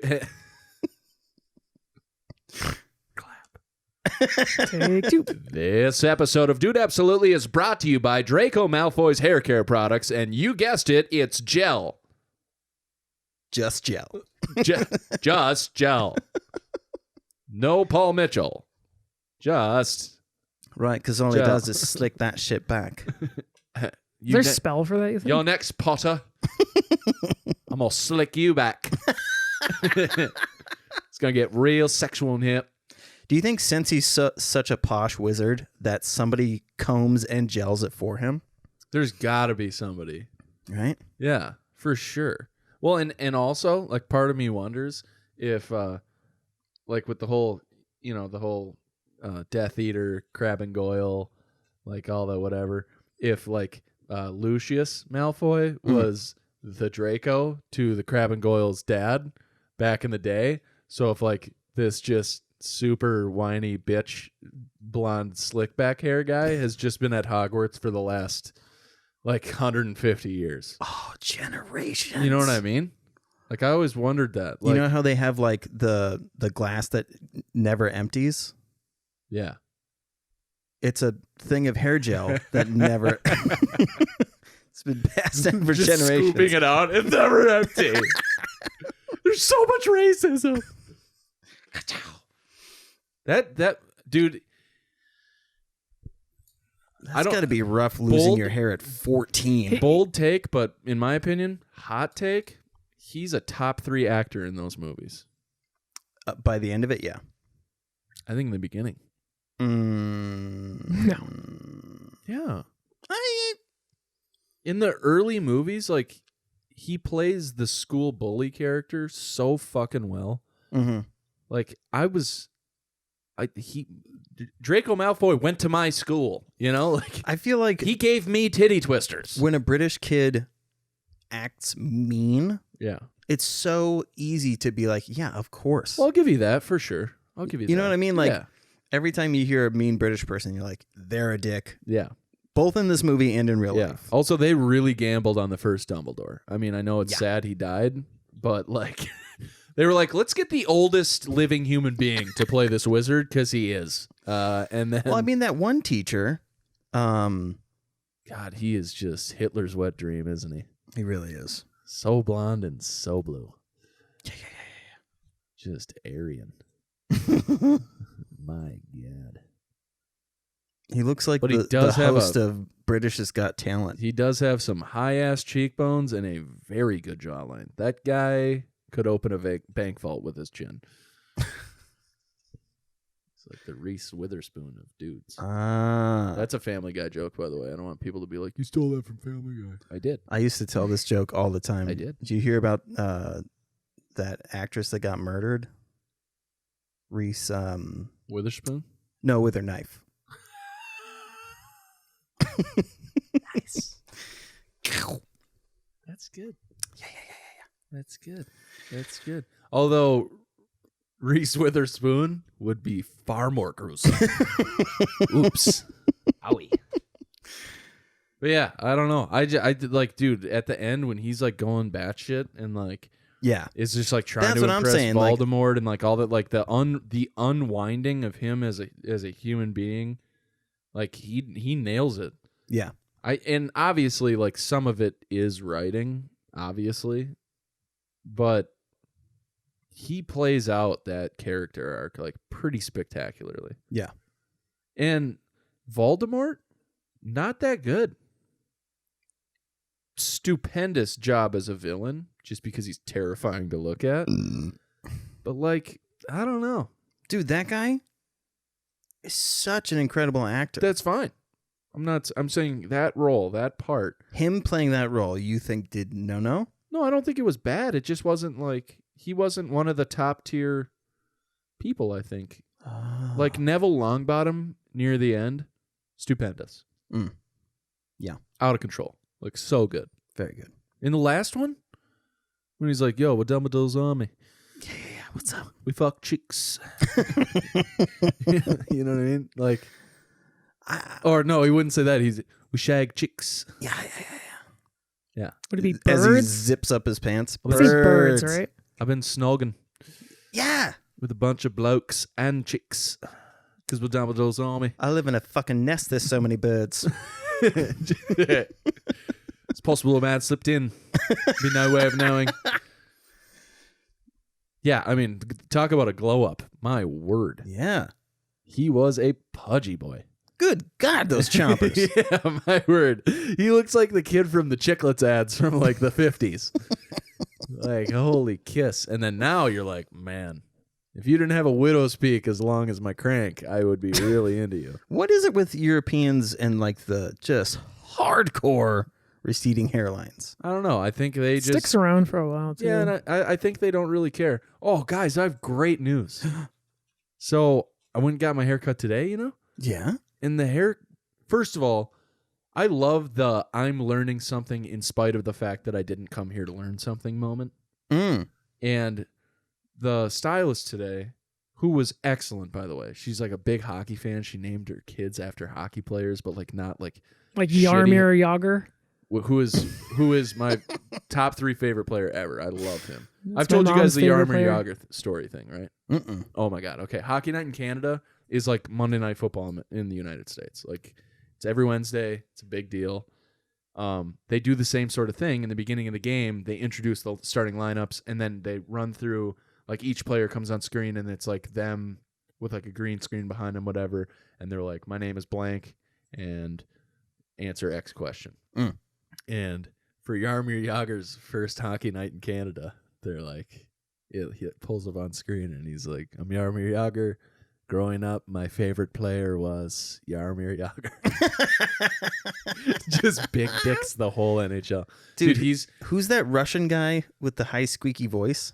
Take two. This episode of Dude Absolutely is brought to you by Draco Malfoy's hair care products, and you guessed it, it's gel. Just gel. Just gel. No Paul Mitchell. Just. Right, because all he Gel. does is slick that shit back. Is there a spell for that, you think? You're next, Potter. I'm going to slick you back. It's going to get real sexual in here. Do you think since he's such a posh wizard that somebody combs and gels it for him? There's got to be somebody. Right? Yeah, for sure. Well, and also, like, part of me wonders if, like, with the whole, Death Eater, Crab and Goyle, like, all that whatever, if, like, Lucius Malfoy was the Draco to the Crab and Goyle's dad back in the day. So if, like, this just super whiny bitch blonde slick back hair guy has just been at Hogwarts for the last like 150 years. Oh, generations. You know what I mean? Like I always wondered that. Like, you know how they have like the glass that never empties? Yeah. It's a thing of hair gel that never it's been passed down for just generations. scooping it out. It's never empty. There's so much racism. That dude. That's got to be rough losing Bold- your hair at 14. Bold take, but in my opinion, hot take. He's a top 3 actor in those movies. By the end of it, yeah. I think in the beginning. No. Yeah. In the early movies, like he plays the school bully character so fucking well. Mm-hmm. Like Draco Malfoy went to my school, like I feel like he gave me titty twisters. when a British kid acts mean, Yeah. it's so easy to be like, yeah, of course. Well, I'll give you that for sure. I'll give you that. You know what I mean? Like yeah. every time you hear a mean British person, you're like, they're a dick. Yeah. Both in this movie and in real Yeah. life. Also, they really gambled on the first Dumbledore. I mean, I know it's sad he died, but like they were like, let's get the oldest living human being to play this wizard because he is. And then, Well, I mean, that one teacher, God, he is just Hitler's wet dream, isn't he? he really is. So blonde and so blue. Yeah. Just Aryan. My God. He looks like But he the does have host of British Got Talent. He does have some high-ass cheekbones and a very good jawline. That guy could open a bank vault with his chin. It's like the Reese Witherspoon of dudes. That's a Family Guy joke, by the way. I don't want people to be like, you stole that from Family Guy. I did. I used to tell this joke all the time. I did. Did you hear about that actress that got murdered? Reese, Witherspoon? no, with her knife. Nice. That's good. Yeah. That's good. That's good. Although Reese Witherspoon would be far more gruesome. Oops. Owie. But yeah, I don't know. I did like, dude, at the end when he's like going batshit and like, Yeah. is just like trying That's to what I'm impress saying, like- Voldemort and like all that, like the unwinding of him as a human being, like he nails it. Yeah. And obviously like some of it is writing, obviously, but he plays out that character arc like pretty spectacularly. Yeah. And Voldemort, not that good. Stupendous job as a villain, just because he's terrifying to look at. But like, I don't know. Dude, that guy is such an incredible actor. That's fine. I'm saying that role, that part. Him playing that role, you think did no? No, No, I don't think it was bad. It just wasn't like he wasn't one of the top tier people, I think. Like Neville Longbottom near the end, stupendous. Yeah. Out of control. Like so good. Very good. In the last one, when he's like, yo, what Dumbledore's Army? Yeah, what's up? We fuck chicks. You know what I mean? Like, or no, he wouldn't say that. We shag chicks. Yeah. Would it be As he birds? zips up his pants. I think birds, right? I've been snogging Yeah. with a bunch of blokes and chicks because we're Dumbledore's Army. I live in a fucking nest. There's so many birds. It's possible a man slipped in. Be no way of knowing. Yeah, I mean, talk about a glow up. My word. Yeah. He was a pudgy boy. Good God, those chompers. Yeah, my word. He looks like the kid from the Chiclets ads from like the 50s. Like, holy kiss. And then now you're like, man, if you didn't have a widow's peak as long as my crank, I would be really into you. What is it with Europeans and like the just hardcore receding hairlines? I don't know. I think they just Sticks around for a while, too. Yeah, and I think they don't really care. Oh, guys, I have great news. So I went and got my hair cut today, you know? Yeah. And the hair, first of all, I love the I'm learning something in spite of the fact that I didn't come here to learn something moment. And the stylist today, who was excellent, by the way, she's like a big hockey fan. She named her kids after hockey players, but like not like Jaromir Jagr. who is my top 3 favorite player ever. I love him. That's I've told my you guys mom's the favorite Jaromir player. Jagr story thing, right? Oh my God. Okay. Hockey night in Canada is like Monday Night Football in the United States. Like it's every Wednesday. It's a big deal. They do the same sort of thing in the beginning of the game. They introduce the starting lineups and then they run through, like each player comes on screen and it's like them with like a green screen behind them, whatever. And they're like, my name is blank and answer X question. And for Jaromir Jagr's first hockey night in Canada, they're like, he pulls up on screen and he's like, I'm Jaromir Jagr. Growing up, my favorite player was Jaromir Jagr. Just big dicks the whole NHL. Dude, who's that Russian guy with the high squeaky voice?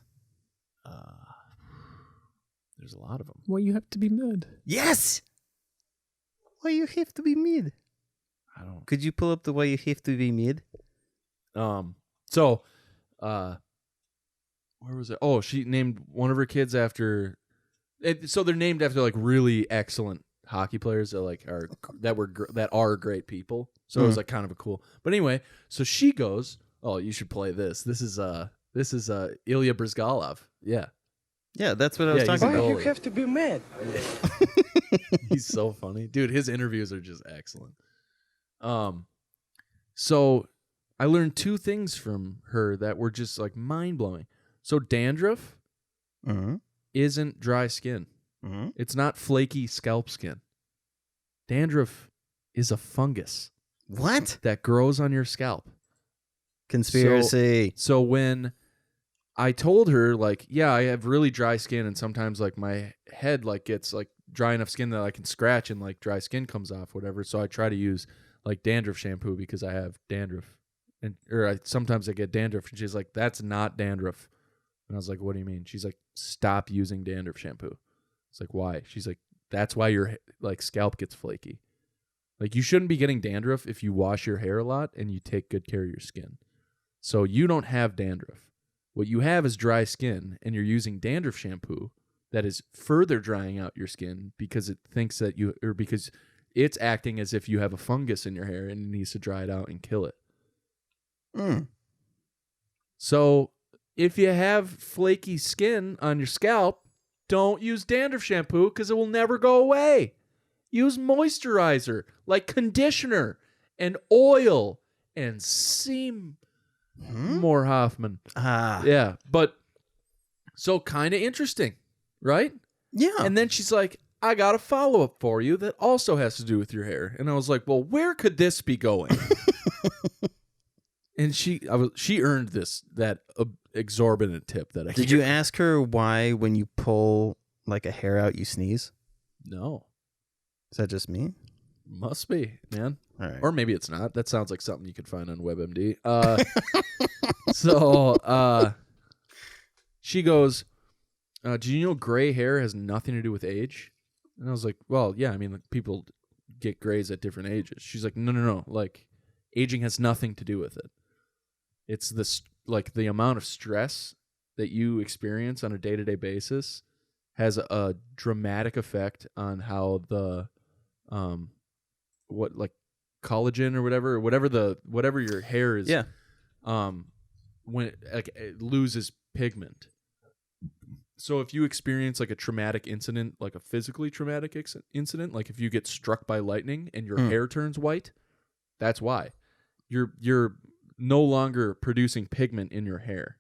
There's a lot of them. Well, you have to be mid. Yes. Why you have to be mid? I don't. Could you pull up the why you have to be mid? So, where was it? Oh, she named one of her kids after. So they're named after like really excellent hockey players that are great people. So it was like kind of a cool. But anyway, so she goes, "Oh, you should play this. This is Ilya Brizgalov." Yeah. Yeah, that's what I was talking about. You have to be mad. He's so funny. Dude, his interviews are just excellent. So I learned 2 things from her that were just like mind-blowing. So dandruff isn't dry skin. It's not flaky scalp skin. Dandruff is a fungus. What? That grows on your scalp. Conspiracy. So when I told her, like, yeah, I have really dry skin and sometimes like my head like gets like dry enough skin that I can scratch and like dry skin comes off, whatever. So I try to use like dandruff shampoo because I have dandruff. Sometimes I get dandruff and she's like, that's not dandruff. And I was like, what do you mean? She's like, stop using dandruff shampoo. It's like, why? She's like, that's why your like scalp gets flaky. Like you shouldn't be getting dandruff if you wash your hair a lot and you take good care of your skin. So you don't have dandruff. What you have is dry skin and you're using dandruff shampoo that is further drying out your skin because it thinks that because it's acting as if you have a fungus in your hair and it needs to dry it out and kill it. So if you have flaky skin on your scalp, don't use dandruff shampoo because it will never go away. Use moisturizer like conditioner and oil and Seymour Hoffman. Yeah, but so kind of interesting, right? Yeah. And then she's like, I got a follow-up for you that also has to do with your hair. And I was like, well, where could this be going? And she earned that exorbitant tip that I Did you ask her why when you pull like a hair out you sneeze? No. Is that just me? Must be, man. All right. Or maybe it's not. That sounds like something you could find on WebMD. So she goes, do you know gray hair has nothing to do with age? And I was like, well, yeah, I mean, like, people get grays at different ages. She's like, no. Like, aging has nothing to do with it. It's this, like, the amount of stress that you experience on a day-to-day basis has a dramatic effect on how the, collagen or whatever your hair is. Yeah. When it loses pigment. So if you experience like a traumatic incident, like a physically traumatic incident, like if you get struck by lightning and your hair turns white, that's why. You're no longer producing pigment in your hair,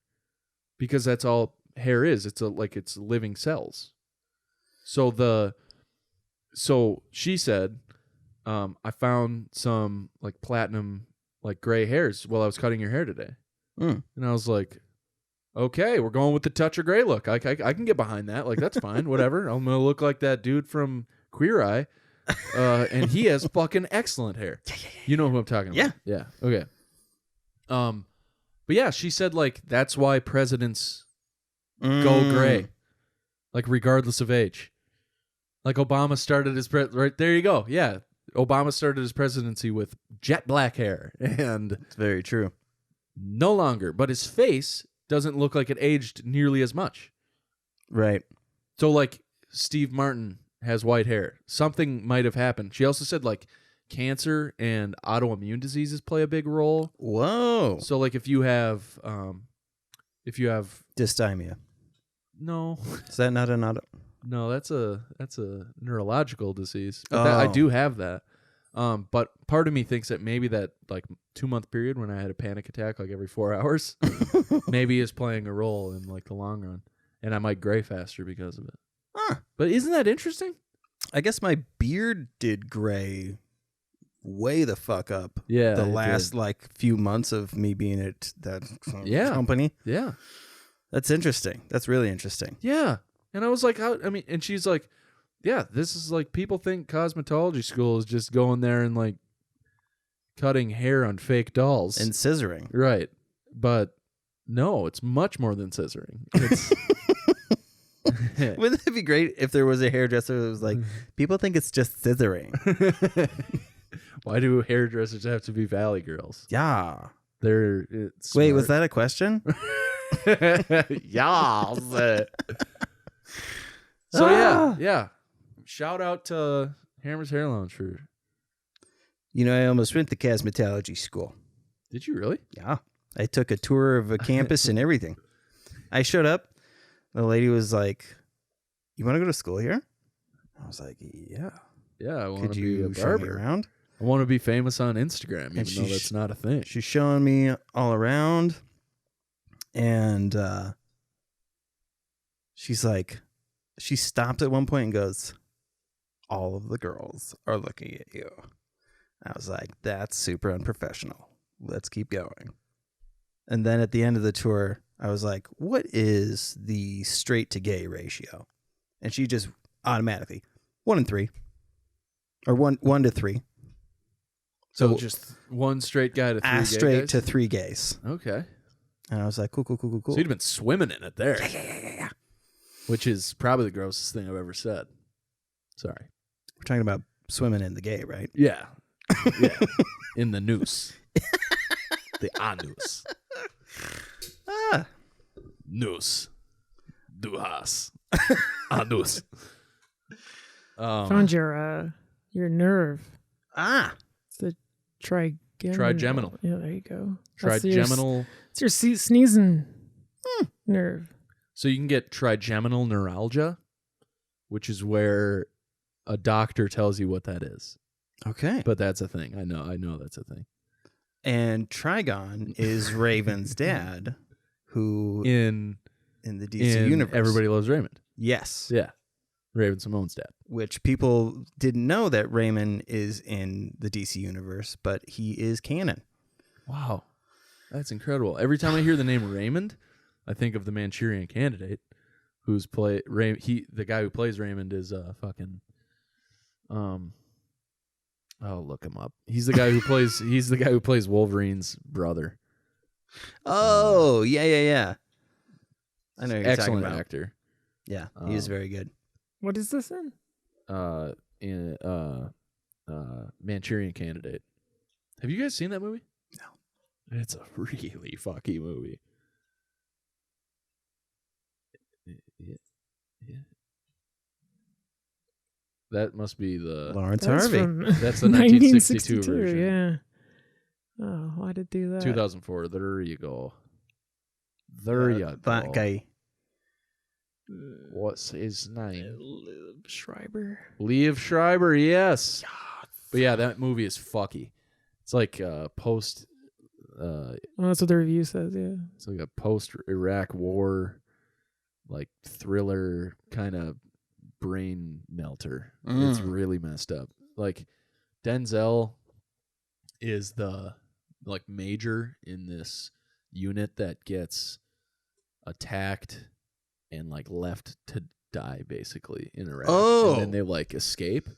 because that's all hair is. It's living cells. So she said, I found some like platinum, like gray hairs while I was cutting your hair today. And I was like, okay, we're going with the touch of gray look. I can get behind that. Like, that's fine. Whatever. I'm going to look like that dude from Queer Eye. And he has fucking excellent hair. You know who I'm talking about. Yeah. Okay. But yeah, she said, like, that's why presidents go gray. Like, regardless of age. Like, Obama started his right there you go. Yeah. Obama started his presidency with jet black hair. And It's very true. no longer. But his face doesn't look like it aged nearly as much. Right. So, like, Steve Martin has white hair. Something might have happened. She also said, like, cancer and autoimmune diseases play a big role. Whoa. So, like, if you have Dysthymia. no, Is that not an auto? no, that's a neurological disease. But I do have that. But part of me thinks that maybe that like 2-month period when I had a panic attack like every 4 hours, maybe is playing a role in like the long run, and I might gray faster because of it. Huh. But isn't that interesting? I guess my beard did gray way the fuck up. Yeah, The it last did. like few months of me being at that Yeah. company. Yeah, That's interesting. That's really interesting. yeah. And I was like, how? I mean, and she's like, yeah, this is like people think cosmetology school is just going there and like cutting hair on fake dolls And scissoring. right? But no, it's much more than scissoring. It's Wouldn't it be great if there was a hairdresser that was like, people think it's just scissoring. Why do hairdressers have to be valley girls? Yeah. They're Wait, was that a question? yeah. So yeah. Shout out to Hammer's Hair Lounge for. You know, I almost went to cosmetology school. Did you really? Yeah. I took a tour of a campus and everything. I showed up. The lady was like, you want to go to school here? I was like, yeah. Yeah, I want Could to be a you show me barber. around? I want to be famous on Instagram, even And though that's not a thing. She's showing me all around. And she's like, she stopped at one point and goes, all of the girls are looking at you. I was like, that's super unprofessional. Let's keep going. And then at the end of the tour, I was like, what is the straight to gay ratio? And she just automatically 1 in 3 or 1 to 3. So just one straight guy to 3 ass gay straight guys? to 3 gays. Okay. And I was like, cool. So you'd have been swimming in it there. Yeah. Which is probably the grossest thing I've ever said. Sorry. We're talking about swimming in the gay, right? Yeah. Yeah. In the noose. The anus. Ah. Noose. Du hast. Anus. Found your nerve. Ah. It's the trigeminal. Trigeminal. Yeah, there you go. That's Trigeminal. It's your sneezing nerve. So you can get trigeminal neuralgia, which is where a doctor tells you what that is. Okay. But that's a thing. I know that's a thing. And Trigon is Raven's dad, who In the DC universe. Everybody Loves Raymond. Yes. Yeah. Raven Simone's dad. Which people didn't know that Raymond is in the DC universe, but he is canon. Wow. That's incredible. Every time I hear the name Raymond, I think of the Manchurian Candidate, who's the guy who plays Raymond is fucking I'll look him up. He's the guy who plays. He's the guy who plays Wolverine's brother. Oh, yeah. I know who you're talking Excellent about. actor. Yeah, he is very good. What is this in? In Manchurian Candidate. Have you guys seen that movie? No. It's a really fucky movie. Yeah. That must be the Lawrence That's Harvey. from That's the 1962 version. Yeah. Oh, why did it do that? 2004. There you go. There you go. That guy. What's his name? Schreiber. Liev Schreiber, yes. But yeah, that movie is fucky. It's like post. Well, that's what the review says. Yeah. It's like a post Iraq war, like thriller kind of brain melter. It's really messed up. Like Denzel is the like major in this unit that gets attacked and like left to die basically in Iraq. Oh. And then they like escape,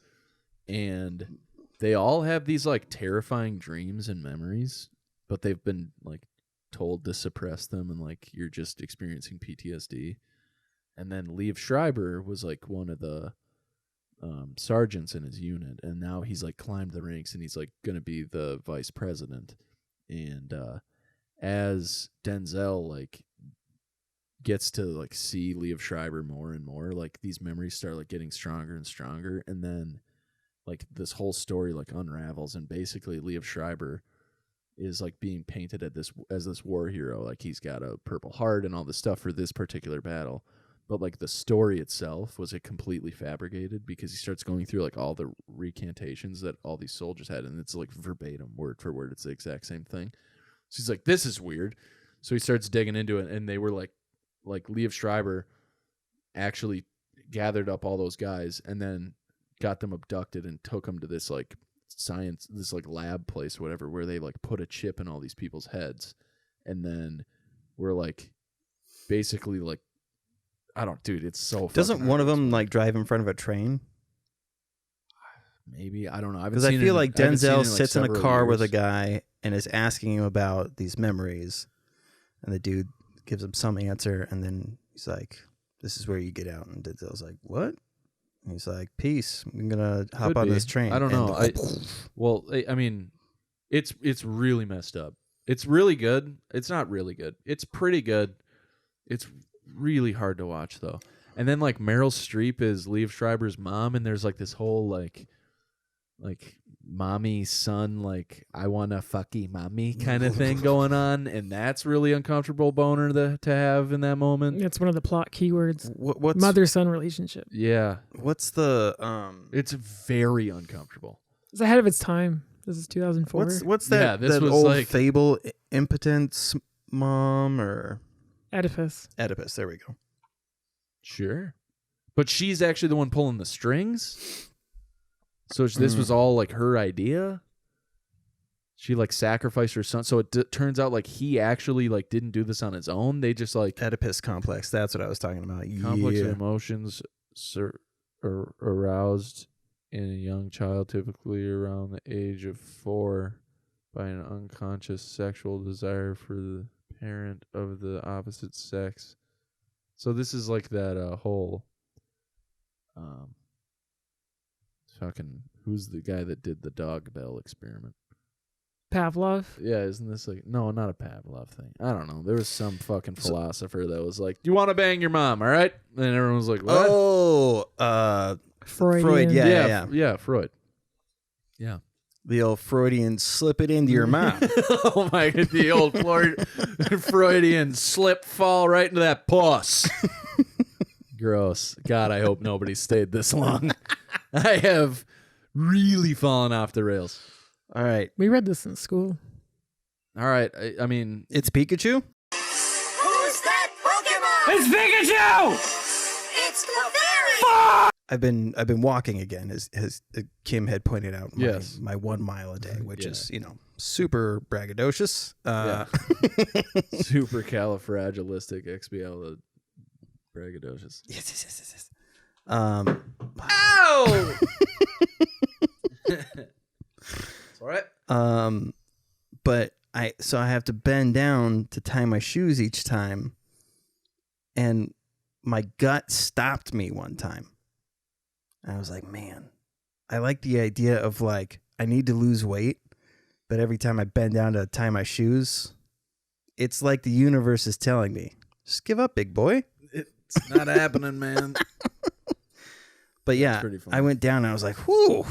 and they all have these like terrifying dreams and memories, but they've been like told to suppress them, and like you're just experiencing PTSD. And then Liev Schreiber was like one of the sergeants in his unit, and now he's like climbed the ranks, and he's like going to be the vice president. And as Denzel like gets to like see Liev Schreiber more and more, like these memories start like getting stronger and stronger, and then like this whole story like unravels, and basically Liev Schreiber is like being painted as this war hero, like he's got a Purple Heart and all this stuff for this particular battle. But like the story itself was completely fabricated, because he starts going through like all the recantations that all these soldiers had, and it's like verbatim, word for word, it's the exact same thing. So he's like, this is weird. So he starts digging into it, and they were like Liev Schreiber actually gathered up all those guys and then got them abducted and took them to this like science, this like lab place or whatever, where they like put a chip in all these people's heads, and then we're like basically like, dude, it's so. Doesn't one of them like drive in front of a train? Maybe, I don't know. Because I feel like Denzel sits in a car with a guy. guy and is asking him about these memories, and the dude gives him some answer, and then he's like, "This is where you get out." And Denzel's like, "What?" And he's like, "Peace. I'm gonna hop on this train." I don't know. I mean, it's really messed up. It's really good. It's not really good. It's pretty good. It's really hard to watch though. And then like Meryl Streep is Liev Schreiber's mom, and there's like this whole like mommy son, like I wanna fucky mommy kind of thing going on, and that's really uncomfortable boner to have in that moment. It's one of the plot keywords. What's Mother-son relationship. Yeah, what's the it's very uncomfortable. It's ahead of its time. This is 2004. what's that? Yeah, this that was old like- fable, impotence mom or Oedipus. Oedipus? There we go. Sure, but she's actually the one pulling the strings. So this was all like her idea. She like sacrificed her son. So it turns out like he actually like didn't do this on his own. They just like Oedipus complex. That's what I was talking about. complex Yeah. emotions are aroused in a young child, typically around the age of 4, by an unconscious sexual desire for the parent of the opposite sex. So this is like that whole fucking, who's the guy that did the dog bell experiment? Pavlov. Yeah, isn't this like, no, not a Pavlov thing. I don't know. There was some fucking philosopher that was like, you want to bang your mom, all right? And everyone was like, what? Oh, Freudian. Freud. Yeah. Yeah, Freud. Yeah. The old Freudian slip it into your mouth. Oh my god, the old Freudian slip fall right into that puss. Gross. God, I hope nobody stayed this long. I have really fallen off the rails. All right. We read this in school. All right. I mean, It's Pikachu? Who's that Pokemon? It's Pikachu! It's Clefairy! I've been walking again, as Kim had pointed out. Yes. My 1 mile a day, which Yeah. is super braggadocious. Yeah. Supercalifragilisticexpialidocious. Yes. Ow! for it. But I have to bend down to tie my shoes each time, and my gut stopped me one time. I was like, man, I like the idea of like I need to lose weight, but every time I bend down to tie my shoes, it's like the universe is telling me, just give up, big boy. It's not happening, man. But yeah, pretty funny. I went down and I was like, whew.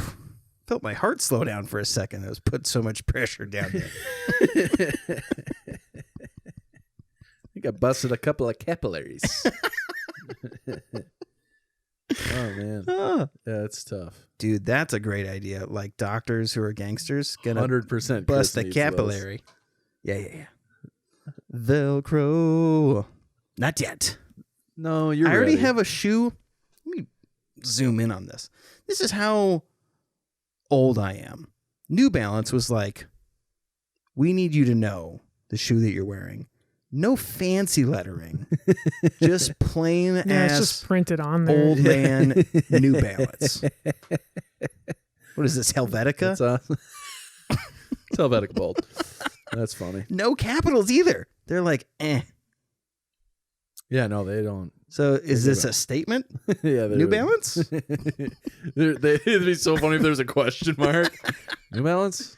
Felt my heart slow down for a second. I was putting so much pressure down there. I think I busted a couple of capillaries. Oh, man. Yeah, it's tough. Dude, that's a great idea. Like doctors who are gangsters gonna 100% bust a Chris needs capillary. Yeah. Velcro. Not yet. No, you're I already ready. have a shoe. Let me zoom in on this. This is how old I am. New Balance was like, we need you to know the shoe that you're wearing. No fancy lettering. Just plain Yeah, it's ass just printed on there. old man New Balance. What is this, Helvetica? It's it's Helvetica Bold. That's funny. No capitals either. They're like, eh. Yeah, no, they don't. So is this a statement? Yeah, New Balance? It'd be so funny if there's a question mark. New Balance?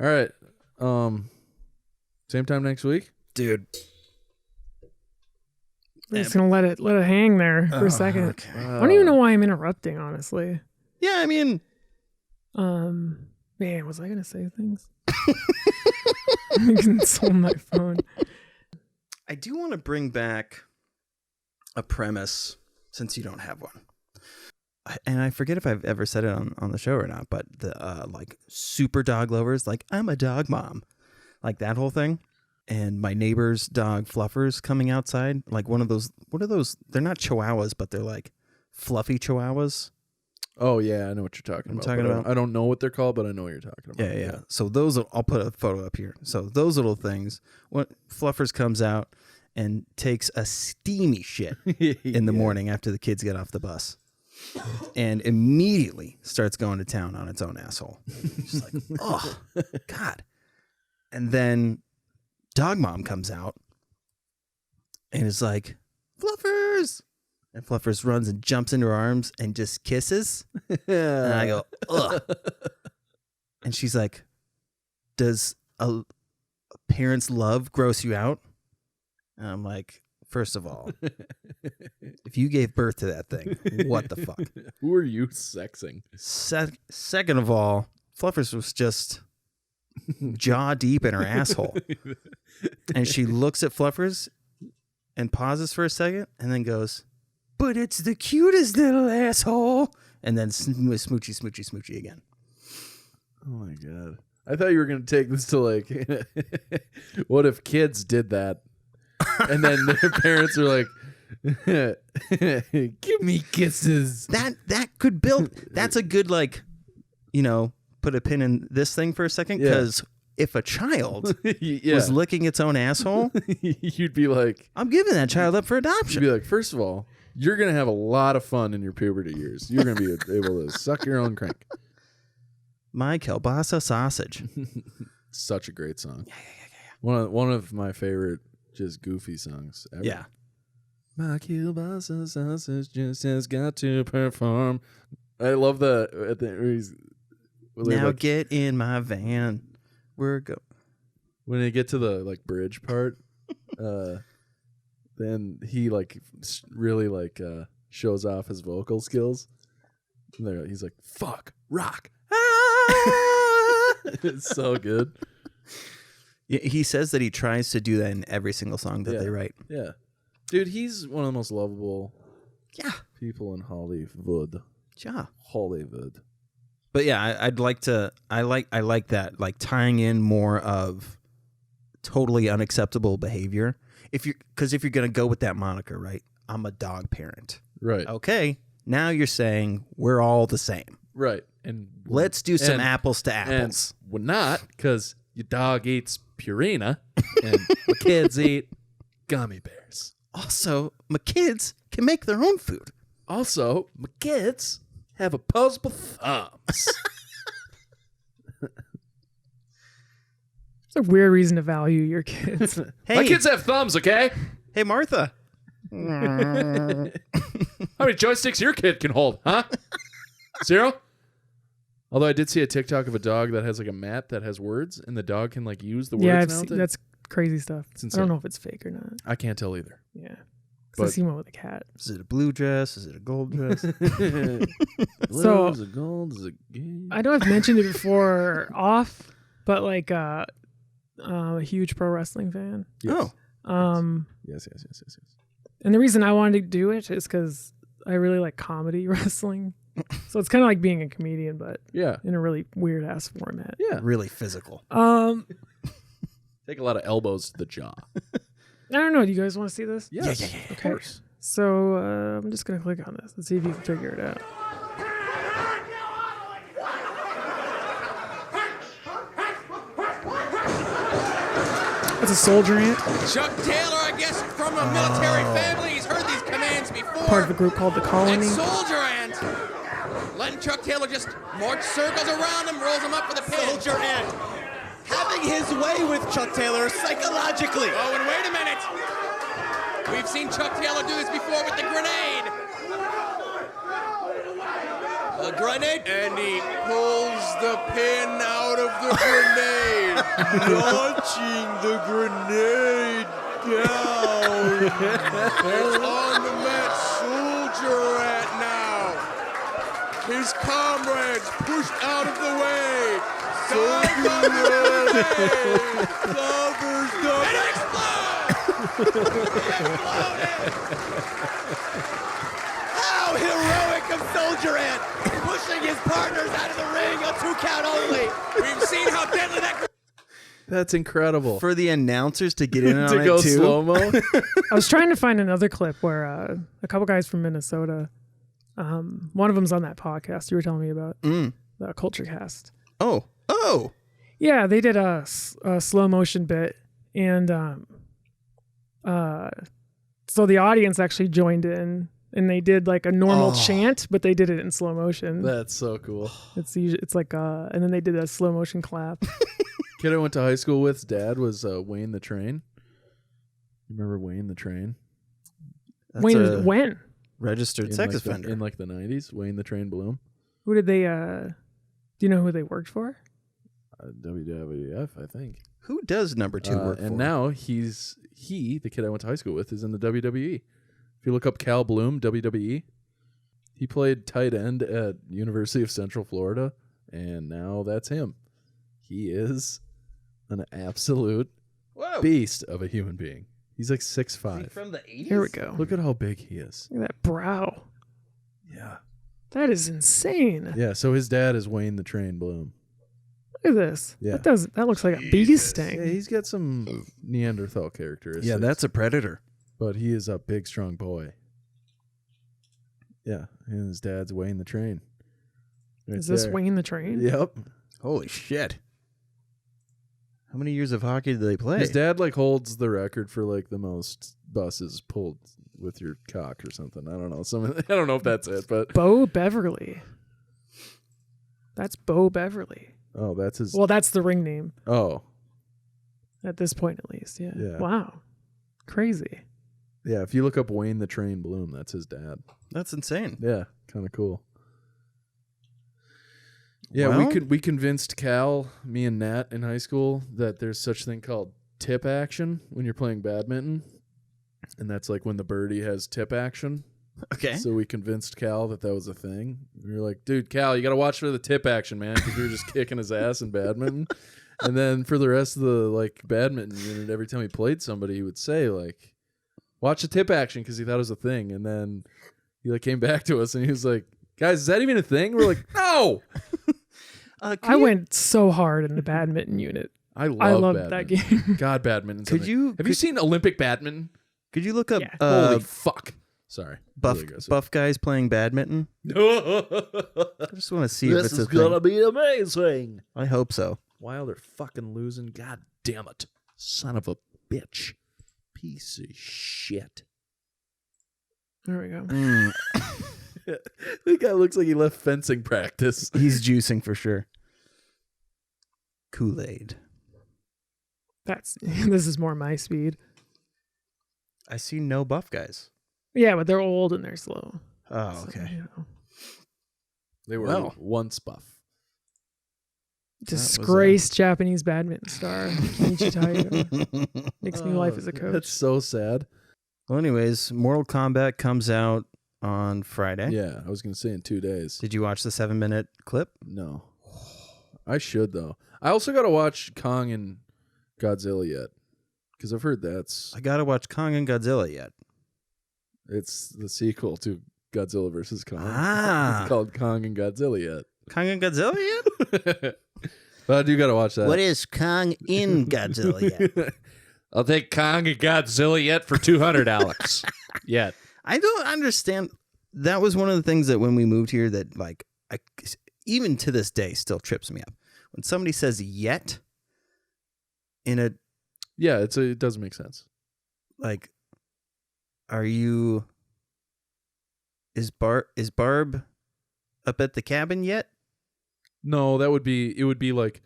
All right. Same time next week? Dude. I'm just gonna let it hang there for a second. Okay. I don't even know why I'm interrupting, honestly. Yeah, I mean, Man, was I gonna say things? I console my phone. I do want to bring back a premise since you don't have one. And I forget if I've ever said it on the show or not, but the like super dog lovers, like I'm a dog mom, like that whole thing. And my neighbor's dog Fluffers coming outside, like one of those, what are those? They're not chihuahuas, but they're like fluffy chihuahuas. Oh, yeah, I know what you're talking about. talking about. I don't know what they're called, but I know what you're talking about. Yeah. So those, I'll put a photo up here. So those little things, when Fluffers comes out and takes a steamy shit in the morning after the kids get off the bus. And immediately starts going to town on its own asshole. Just like, oh, God. And then Dog Mom comes out and is like, Fluffers. And Fluffers runs and jumps into her arms and just kisses. And I go, ugh. And she's like, does a parent's love gross you out? And I'm like, first of all, if you gave birth to that thing, what the fuck? Who are you sexing? Second of all, Fluffers was just jaw deep in her asshole. And she looks at Fluffers and pauses for a second and then goes, but it's the cutest little asshole. And then smoochy again. Oh, my God. I thought you were going to take this to like, what if kids did that? And then their parents are like, give me kisses. That could build. That's a good, like, put a pin in this thing for a second. Because if a child was licking its own asshole, you'd be like, I'm giving that child up for adoption. You'd be like, first of all, you're going to have a lot of fun in your puberty years. You're going to be able to suck your own crank. My kielbasa sausage. Such a great song. Yeah. One of my favorite just goofy songs ever. Yeah. My kielbasa sausage just has got to perform. I love the Now like, get in my van. We're go. When they get to the like bridge part, then he like really like shows off his vocal skills. He's like, "Fuck rock." It's so good. Yeah, he says that he tries to do that in every single song that they write. Yeah, dude, he's one of the most lovable people in Hollywood. Yeah. Hollywood. But yeah, I'd like to. I like that, like tying in more of totally unacceptable behavior. If you're gonna go with that moniker, right? I'm a dog parent. Right. Okay. Now you're saying we're all the same. Right. And let's do some apples to apples. And we're not, because your dog eats Purina and the kids eat gummy bears. Also, my kids can make their own food. Also, my kids have opposable thumbs. It's a weird reason to value your kids. Hey, My kids have thumbs, okay? hey, Martha. How many joysticks your kid can hold, huh? 0? Although I did see a TikTok of a dog that has like a mat that has words, and the dog can like use the words. Yeah, now. that's crazy stuff. It's I insane. don't know if it's fake or not. I can't tell either. Yeah. 'Cause But- I seen one with a cat. Is it a blue dress? Is it a gold dress? So- is it gold? Is it gay? I know I've mentioned it before off, but like I'm a huge pro wrestling fan. Yes. Um, Yes. and the reason I wanted to do it is because I really like comedy wrestling. So it's kind of like being a comedian, but Yeah. in a really weird ass format. Yeah. Really physical. Take a lot of elbows to the jaw. I don't know. Do you guys want to see this? Yes, yeah. of course. So I'm just gonna click on this. Let's see if you can figure it out. That's a soldier ant, Chuck Taylor, I guess, from a military family. He's heard these commands before. part of a group called the And Colony. Soldier Ant. Letting Chuck Taylor just march circles around him, rolls him up for the pin. Soldier Ant having his way with Chuck Taylor psychologically. Oh, and wait a minute. We've seen Chuck Taylor do this before with the grenade. A grenade. And he pulls the pin out of the grenade. Launching the grenade down. It's on the mat, Soldier Ant now. His comrades pushed out of the way. Dive on the grenade. Covers the And it explodes. How heroic of Soldier Ant, pushing his partners out of the ring, a 2 count only. We've seen how deadly that. That's incredible. For the announcers to get in on to it go too. slow-mo. I was trying to find another clip where a couple guys from Minnesota, one of them's on that podcast you were telling me about, the Culture Cast. Oh. Yeah, they did a slow motion bit, and so the audience actually joined in, and they did like a normal chant, but they did it in slow motion. That's so cool. It's like and then they did a slow motion clap. Kid I went to high school with's dad was Wayne the Train. You remember Wayne the Train? That's Wayne, a when? registered In sex like offender. in like the 90s, Wayne the Train Bloom. Who did they? Do you know who they worked for? WWF, I think. Who does number 2 work for? And now the kid I went to high school with, is in the WWE. If you look up Cal Bloom, WWE, he played tight end at University of Central Florida, and now that's him. He is an absolute beast of a human being. He's like 6'5". from the 80s? Here we go. Look at how big he is. Look at that brow. Yeah. That is insane. Yeah, so his dad is Wayne the Train Bloom. Look at this. Yeah. That looks like a bee sting. Yeah, he's got some Neanderthal characteristics. Yeah, that's a predator. But he is a big, strong boy. Yeah, and his dad's Wayne the Train. Right Is this there. Wayne the Train? Yep. Holy shit. How many years of hockey did they play? His dad like holds the record for like the most buses pulled with your cock or something. I don't know. I don't know if that's it, but Bo Beverly. That's Bo Beverly. oh, that's his. Well, that's the ring name Oh, at this point, at least. Yeah. Yeah. Wow. Crazy. yeah. If you look up Wayne the Train Bloom, that's his dad. That's insane. Yeah, kind of cool. Yeah, Well- we convinced Cal, me and Nat in high school, that there's such thing called tip action when you're playing badminton, and that's like when the birdie has tip action. Okay. So we convinced Cal that was a thing. We were like, dude, Cal, you got to watch for the tip action, man, because we were just kicking his ass in badminton. And then for the rest of the like badminton unit, every time he played somebody, he would say like, watch the tip action, because he thought it was a thing. And then he like came back to us and he was like, guys, is that even a thing? We're like, no. I went so hard in the badminton unit. I love badminton. that game. God, badminton. Could you seen Olympic badminton? Could you look up Yeah. Holy fuck! Sorry, buff Really aggressive. buff guys playing badminton? I just want to see if it's a thing. be amazing. I hope so. While they're fucking losing, god damn it, son of a bitch, piece of shit. There we go. Mm, That guy looks like he left fencing practice. he's juicing for sure. Kool-Aid. This is more my speed. I see no buff guys. Yeah, but they're old and they're slow. Oh, So, okay. you know. They were Well. once buff. Disgraced Japanese badminton star Kenichi Taira makes new life as a coach. That's so sad. Well, anyways, Mortal Kombat comes out on Friday. Yeah, I was gonna say in 2 days. Did you watch the 7-minute clip? No, I should though. I also got to watch Kong and Godzilla yet, because I've heard that's I gotta watch Kong and Godzilla yet. it's the sequel to Godzilla versus Kong. Ah. It's called Kong and Godzilla yet. Kong and Godzilla yet? But I do got to watch that. What is Kong in Godzilla? I'll take Kong and Godzilla yet for 200, Alex. Yet. I don't understand. That was one of the things that when we moved here that like even to this day still trips me up. When somebody says yet in a Yeah, it doesn't make sense. like is Barb up at the cabin yet? No, it would be like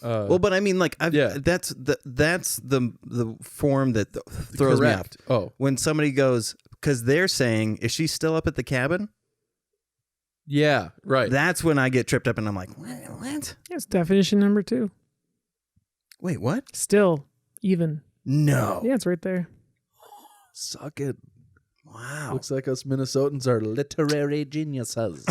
Well, but I mean like that's the form that throws me off. correct. Oh, When somebody goes cuz they're saying is she still up at the cabin? yeah, right. That's when I get tripped up and I'm like, what? Yes, definition number 2. Wait, what? Still even. No. Yeah, it's right there. Suck it. Wow. Looks like us Minnesotans are literary geniuses.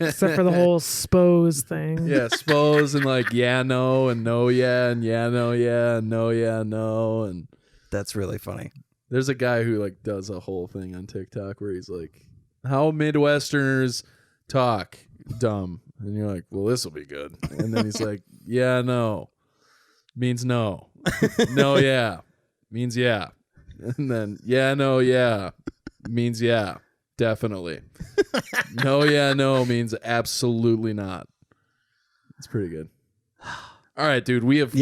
Except for the whole spose thing. Yeah, suppose and like yeah, no, and no, yeah, and yeah, no, yeah, and no, yeah, no, and That's really funny. there's a guy who like does a whole thing on TikTok where he's like, "How Midwesterners talk dumb," and you're like, "Well, this will be good," and then he's like, "Yeah, no, means no, no, yeah, means yeah," and then yeah, no, yeah, means yeah, definitely. No, yeah, no means absolutely not. It's pretty good. All right, dude, we have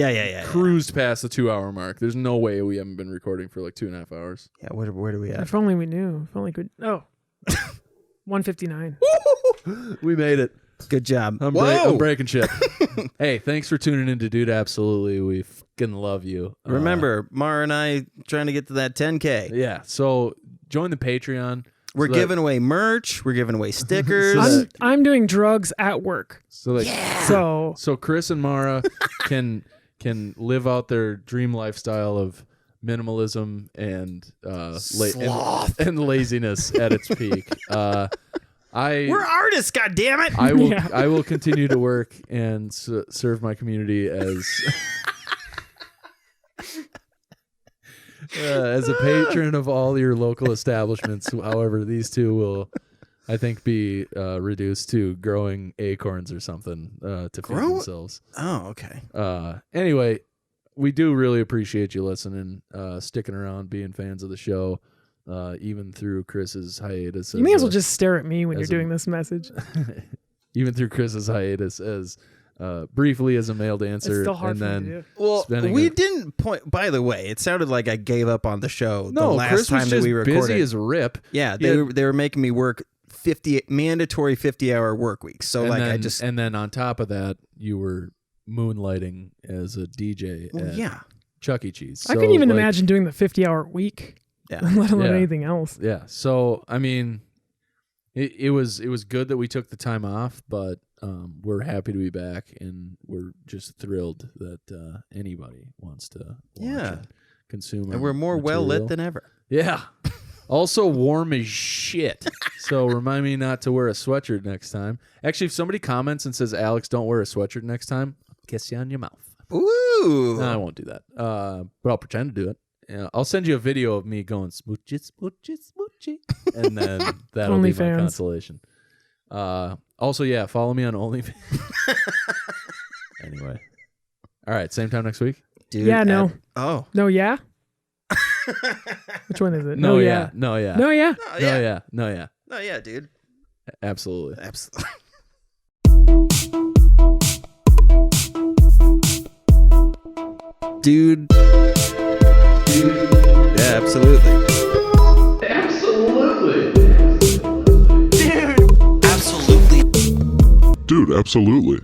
cruised past the 2-hour mark. There's no way we haven't been recording for like 2.5 hours. Yeah, where do we at? If only we knew. If only could. Oh. 159. We made it. Good job. I'm breaking shit. Hey, thanks for tuning in to Dude Absolutely. We fucking love you. Remember, Mara and I trying to get to that 10K. Yeah, so join the Patreon. We're giving away merch. We're giving away stickers. I'm doing drugs at work. So So Chris and Mara can live out their dream lifestyle of minimalism and and laziness at its peak. We're artists, goddammit. I will continue to work and serve my community as a patron of all your local establishments. However, these two will, I think, be reduced to growing acorns or something to feed themselves. Oh, okay. Anyway, we do really appreciate you listening, sticking around, being fans of the show, even through Chris's hiatus. you may as well just stare at me when you're doing this message. Even through Chris's hiatus as briefly as a male dancer. It's still hard and for me then to do. Well, we didn't point. By the way, it sounded like I gave up on the show the last Chris time was that just we recorded. busy as rip. Yeah, they were making me work mandatory 50-hour work weeks. So and then on top of that, you were moonlighting as a DJ at Chuck E. Cheese. I couldn't even imagine doing the 50-hour week. Yeah. Let alone anything else. Yeah. So I mean, it was good that we took the time off, but we're happy to be back, and we're just thrilled that anybody wants to watch and consume. And we're more well lit than ever. Yeah. Also warm as shit. So remind me not to wear a sweatshirt next time. Actually, if somebody comments and says, "Alex, don't wear a sweatshirt next time," I'll kiss you on your mouth. Ooh. No, I won't do that. But I'll pretend to do it. I'll send you a video of me going smoochy, smoochy, smoochy, and then that'll be my consolation. Also, yeah, follow me on OnlyFans. Anyway. All right, same time next week? Dude, yeah, no. Oh. No, yeah? Which one is it? No, yeah. No, yeah. No, yeah? No, yeah. No, yeah. No, yeah, dude. Absolutely. Absolutely. Dude. Yeah, absolutely. Absolutely. Dude, absolutely.